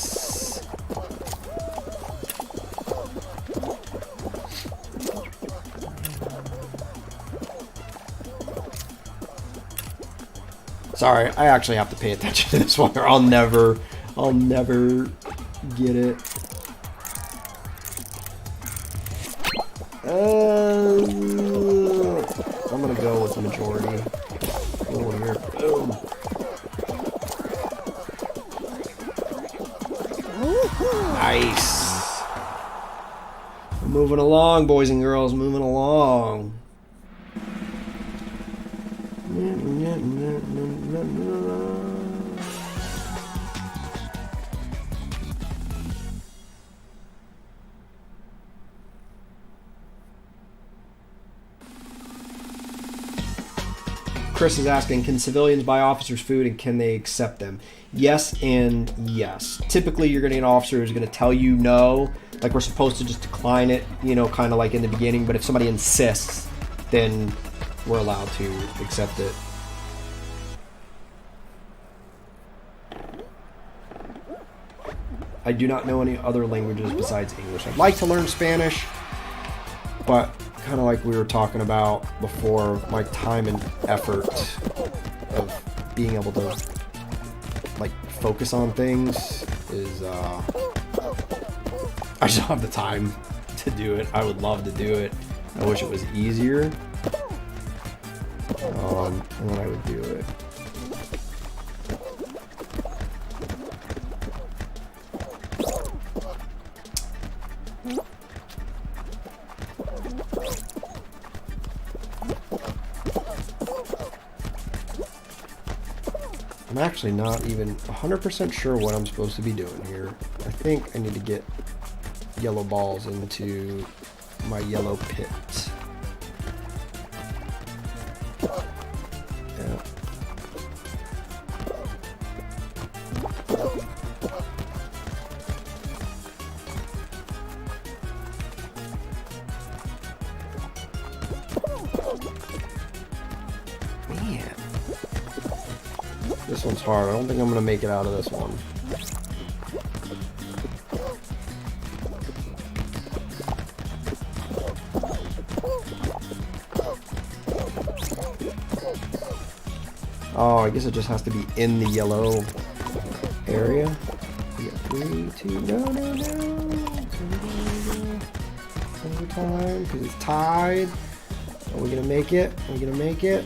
Sorry, I actually have to pay attention to this one, or I'll never get it. I'm gonna go with the majority. Oh, here. Boom. Nice. Moving along, boys and girls. Moving along. Chris is asking, can civilians buy officers' food and can they accept them? Yes and yes. Typically, you're going to get an officer who's going to tell you no. Like, we're supposed to just decline it, you know, kind of like in the beginning. But if somebody insists, then we're allowed to accept it. I do not know any other languages besides English. I'd like to learn Spanish, but kind of like we were talking about before, my time and effort of being able to like focus on things is I just don't have the time to do it. I would love to do it. I wish it was easier, and then I would do it. I'm actually not even 100% sure what I'm supposed to be doing here. I think I need to get yellow balls into my yellow pit. Yeah. Man. This one's hard. I don't think I'm gonna make it out of this one. Oh, I guess it just has to be in the yellow area. We got 3, 2, no. Overtime, because it's tied. Are we gonna make it? Are we gonna make it?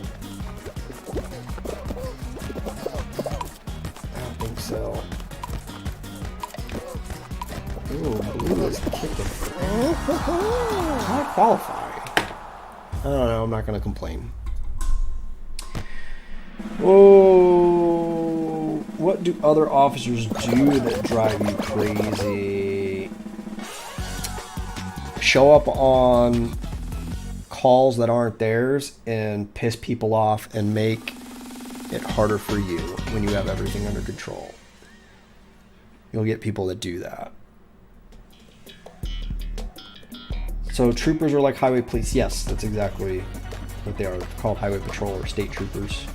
So, ooh, blue is kicking. I qualify. I don't know. I'm not gonna complain. Oh, what do other officers do that drive you crazy? Show up on calls that aren't theirs and piss people off and make it harder for you when you have everything under control. You'll get people that do that. So troopers are like highway police. Yes, that's exactly what they are. They're called highway patrol or state troopers.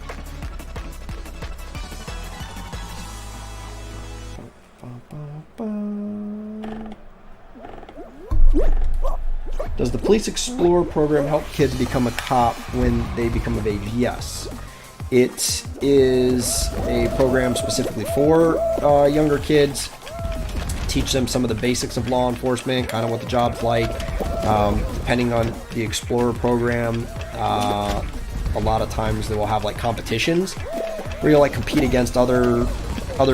Does the Police Explorer program help kids become a cop when they become of age? Yes. It is a program specifically for younger kids. Teach them some of the basics of law enforcement, kind of what the job's like. Depending on the Explorer program, a lot of times they will have like competitions where you'll like compete against other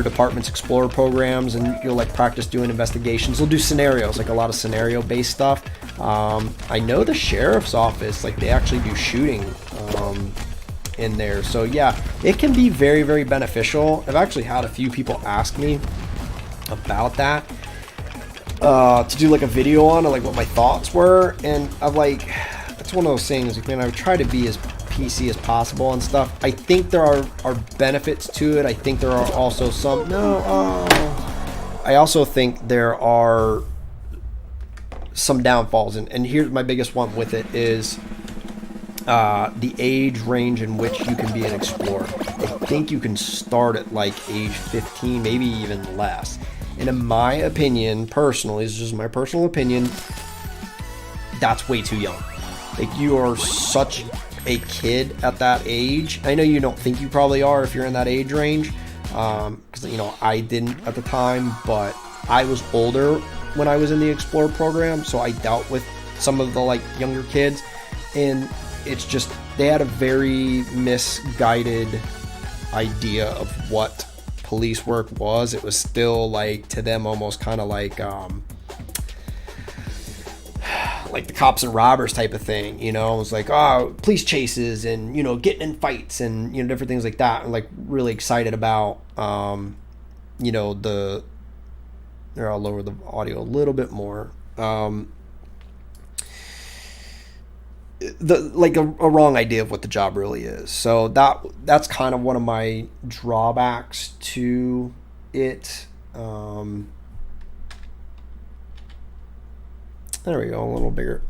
departments' Explorer programs, and you'll like practice doing investigations. They'll do scenarios, like a lot of scenario-based stuff. I know the sheriff's office, like they actually do shooting in there. So yeah, it can be very, very beneficial. I've actually had a few people ask me about that to do like a video on, or like what my thoughts were, and I'm like, it's one of those things, like, man, I would try to be as PC as possible and stuff. I think there are benefits to it. I think there are also some I also think there are some downfalls, and here's my biggest one with it is the age range in which you can be an explorer. I think you can start at like age 15, maybe even less. And in my opinion, personally, this is just my personal opinion, that's way too young. Like, you are such a kid at that age. I know you don't think you probably are if you're in that age range, because you know, I didn't at the time, but I was older when I was in the Explorer program, so I dealt with some of the like younger kids, and it's just, they had a very misguided idea of what police work was. It was still like, to them, almost kind of like the cops and robbers type of thing, you know. It was like, oh, police chases and, you know, getting in fights and, you know, different things like that. And like really excited about you know, there, I'll lower the audio a little bit more. A wrong idea of what the job really is. So that's kind of one of my drawbacks to it. There we go, a little bigger.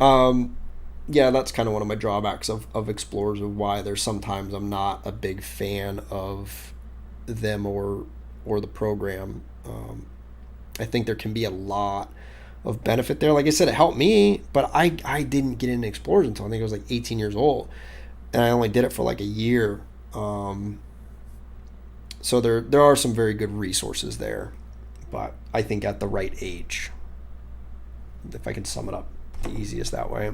Yeah, that's kind of one of my drawbacks of Explorers, of why there's sometimes I'm not a big fan of them or the program. I think there can be a lot of benefit there. Like I said, it helped me, but I didn't get into Explorers until I think I was like 18 years old, and I only did it for like a year. So there are some very good resources there, but I think at the right age, if I can sum it up the easiest that way.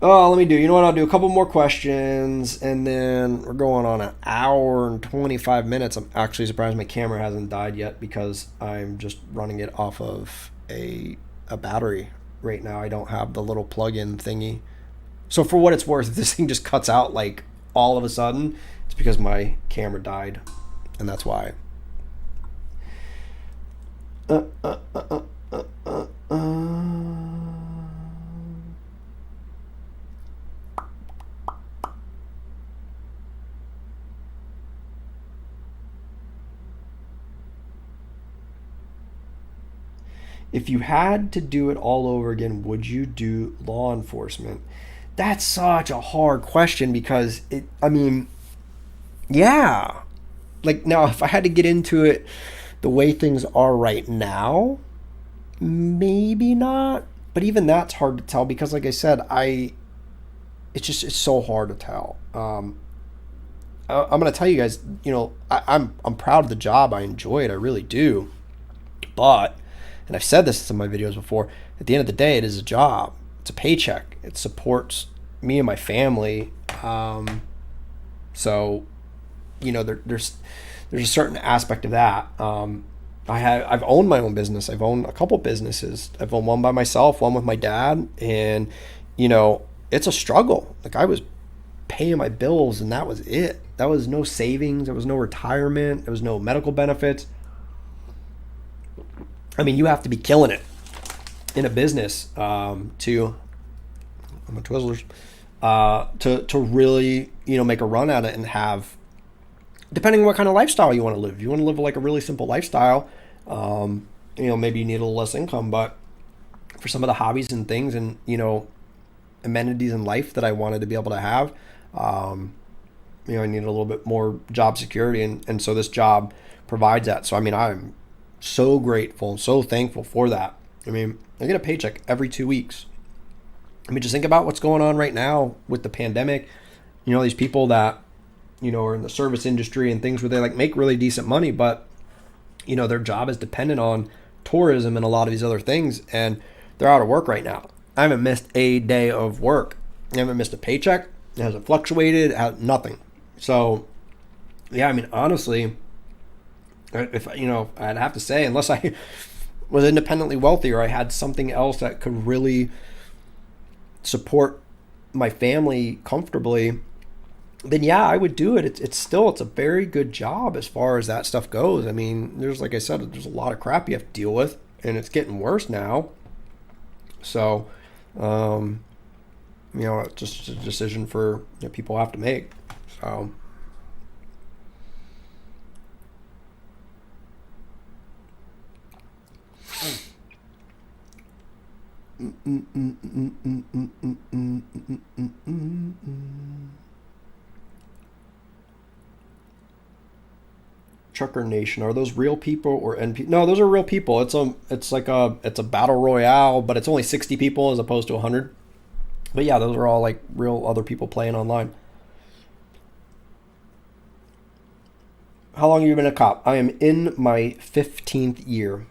Oh, you know what, I'll do a couple more questions, and then we're going on an hour and 25 minutes. I'm actually surprised my camera hasn't died yet, because I'm just running it off of a battery right now. I don't have the little plug-in thingy. So for what it's worth, if this thing just cuts out like all of a sudden, it's because my camera died, and that's why. If you had to do it all over again, would you do law enforcement? That's such a hard question, because yeah. Like, now, if I had to get into it the way things are right now, maybe not. But even that's hard to tell, because like I said, it's so hard to tell. I'm going to tell you guys, you know, I'm proud of the job. I enjoy it. I really do. But, and I've said this in some of my videos before, at the end of the day, it is a job. It's a paycheck. It supports me and my family. So, you know, there's a certain aspect of that. I've owned my own business. I've owned a couple businesses. I've owned one by myself, one with my dad, and you know, it's a struggle. Like, I was paying my bills, and that was it. That was no savings. There was no retirement. There was no medical benefits. I mean, you have to be killing it in a business to really, you know, make a run at it and have, depending on what kind of lifestyle you want to live. If you want to live like a really simple lifestyle, you know, maybe you need a little less income, but for some of the hobbies and things and, you know, amenities in life that I wanted to be able to have, you know, I needed a little bit more job security. And so this job provides that. So, I mean, I'm so grateful and so thankful for that. I mean, I get a paycheck every 2 weeks. I mean, just think about what's going on right now with the pandemic. You know, these people that, you know, are in the service industry and things where they like make really decent money, but, you know, their job is dependent on tourism and a lot of these other things, and they're out of work right now. I haven't missed a day of work. I haven't missed a paycheck. It hasn't fluctuated, nothing. So, yeah, I mean, honestly, if, you know, I'd have to say, unless I was independently wealthy or I had something else that could really support my family comfortably, then yeah, I would do it. It's a very good job as far as that stuff goes. I mean, there's, like I said, there's a lot of crap you have to deal with, and it's getting worse now. So, you know, it's just a decision for, you know, people have to make. So. Trucker Nation, are those real people or NP? No, those are real people. It's a battle royale, but it's only 60 people as opposed to 100. But yeah, those are all like real other people playing online. How long have you been a cop? I am in my 15th year.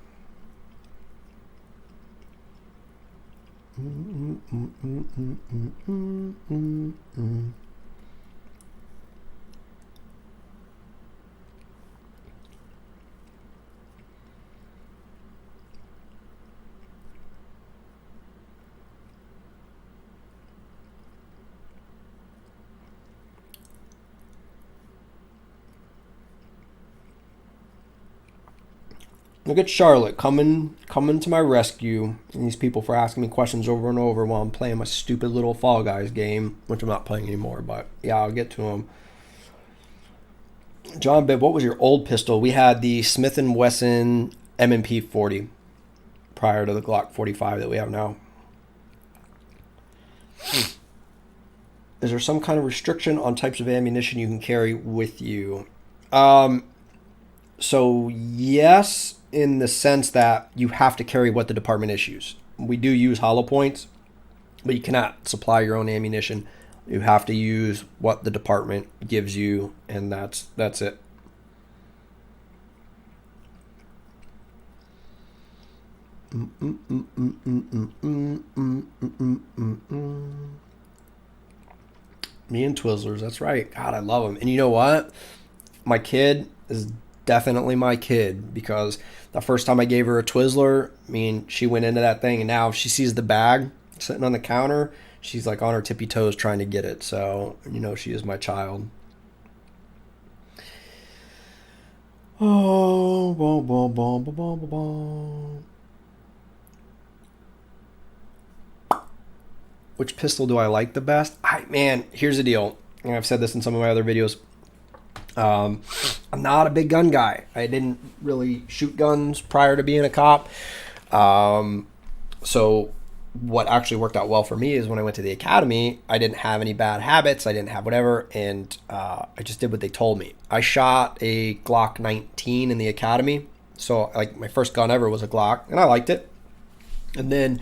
Look at Charlotte coming to my rescue. And these people for asking me questions over and over while I'm playing my stupid little Fall Guys game, which I'm not playing anymore. But yeah, I'll get to them. John Bibb, what was your old pistol? We had the Smith & Wesson M&P 40 prior to the Glock 45 that we have now. Is there some kind of restriction on types of ammunition you can carry with you? So yes, in the sense that you have to carry what the department issues. We do use hollow points, but you cannot supply your own ammunition. You have to use what the department gives you, and that's it. Me and Twizzlers, that's right. God, I love them. And you know what? My kid is definitely my kid, because the first time I gave her a Twizzler, I mean, she went into that thing, and now if she sees the bag sitting on the counter, she's like on her tippy toes trying to get it. So, you know, she is my child. Oh, boom, boom, boom, boom, boom, boom. Which pistol do I like the best? Man, here's the deal. And I've said this in some of my other videos. I'm not a big gun guy. I didn't really shoot guns prior to being a cop. So what actually worked out well for me is when I went to the academy, I didn't have any bad habits. I didn't have whatever. And I just did what they told me. I shot a Glock 19 in the academy. So like my first gun ever was a Glock, and I liked it. And then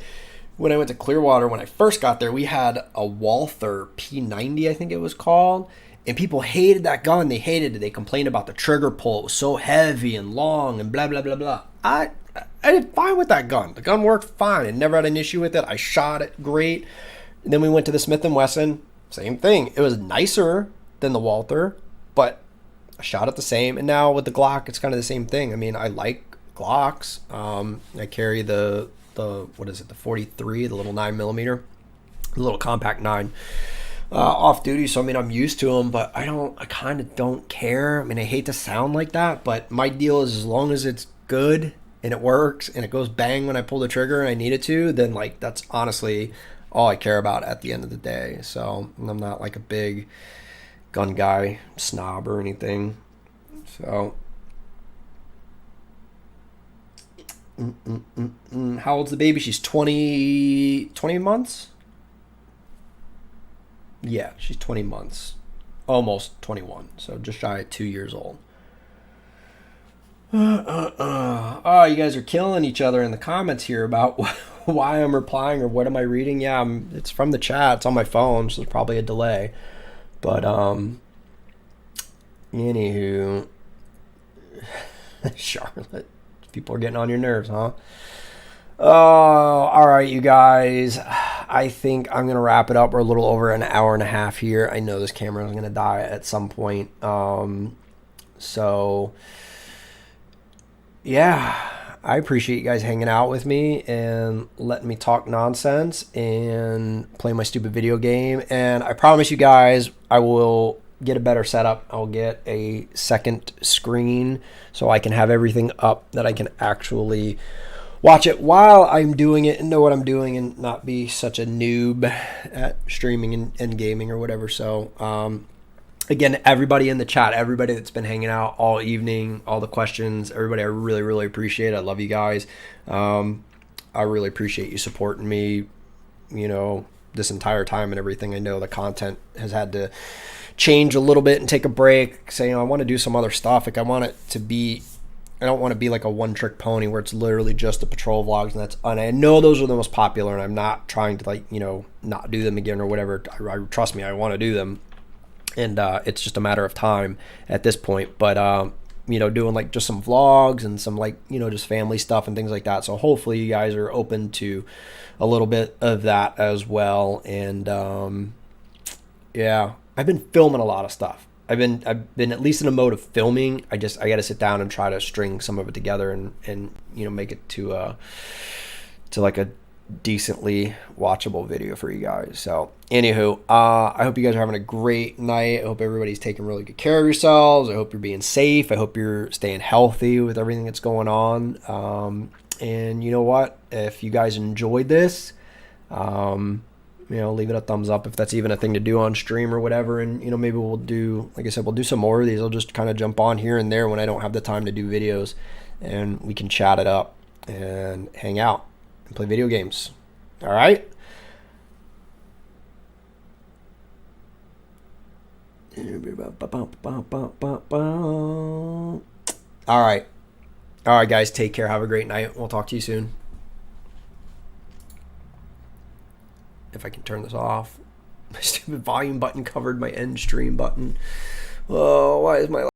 when I went to Clearwater, when I first got there, we had a Walther P90, I think it was called. And people hated that gun. They hated it. They complained about the trigger pull. It was so heavy and long and blah, blah, blah, blah. I did fine with that gun. The gun worked fine. I never had an issue with it. I shot it great. And then we went to the Smith & Wesson. Same thing. It was nicer than the Walther, but I shot it the same. And now with the Glock, it's kind of the same thing. I mean, I like Glocks. I carry the what is it, the 43, the little 9mm, the little compact 9. Off duty, so I mean I'm used to them, but I kind of don't care. I mean, I hate to sound like that, but my deal is as long as it's good and it works and it goes bang when I pull the trigger and I need it to, then like that's honestly all I care about at the end of the day. So I'm not like a big gun guy snob or anything. So how old's the baby? She's 20 months. Yeah, she's 20 months, almost 21, so just shy of 2 years old. Oh, you guys are killing each other in the comments here about why I'm replying or what am I reading. Yeah, it's from the chat. It's on my phone, so there's probably a delay. But anywho, Charlotte, people are getting on your nerves, huh? Oh, all right, you guys. I think I'm gonna wrap it up. We're a little over an hour and a half here. I know this camera is gonna die at some point. So yeah, I appreciate you guys hanging out with me and letting me talk nonsense and play my stupid video game. And I promise you guys, I will get a better setup. I'll get a second screen so I can have everything up that I can actually watch it while I'm doing it and know what I'm doing and not be such a noob at streaming and gaming or whatever. So, again, everybody in the chat, everybody that's been hanging out all evening, all the questions, everybody, I really, really appreciate it. I love you guys. I really appreciate you supporting me, this entire time and everything. I know the content has had to change a little bit and take a break. Say, I want to do some other stuff. Like I don't want to be like a one-trick pony where it's literally just the patrol vlogs, and I know those are the most popular, and I'm not trying to not do them again or whatever. Trust me, I want to do them. And it's just a matter of time at this point. But, doing like just some vlogs and some just family stuff and things like that. So hopefully you guys are open to a little bit of that as well. And yeah, I've been filming a lot of stuff. I've been at least in a mode of filming. I got to sit down and try to string some of it together and make it to like a decently watchable video for you guys. So anywho, I hope you guys are having a great night. I hope everybody's taking really good care of yourselves. I hope you're being safe. I hope you're staying healthy with everything that's going on. And you know what, if you guys enjoyed this, leave it a thumbs up if that's even a thing to do on stream or whatever. And maybe we'll do, like I said, we'll do some more of these. I'll just kind of jump on here and there when I don't have the time to do videos, and we can chat it up and hang out and play video games. All right. All right. All right, guys. Take care. Have a great night. We'll talk to you soon. If I can turn this off. My stupid volume button covered my end stream button. Oh, why is my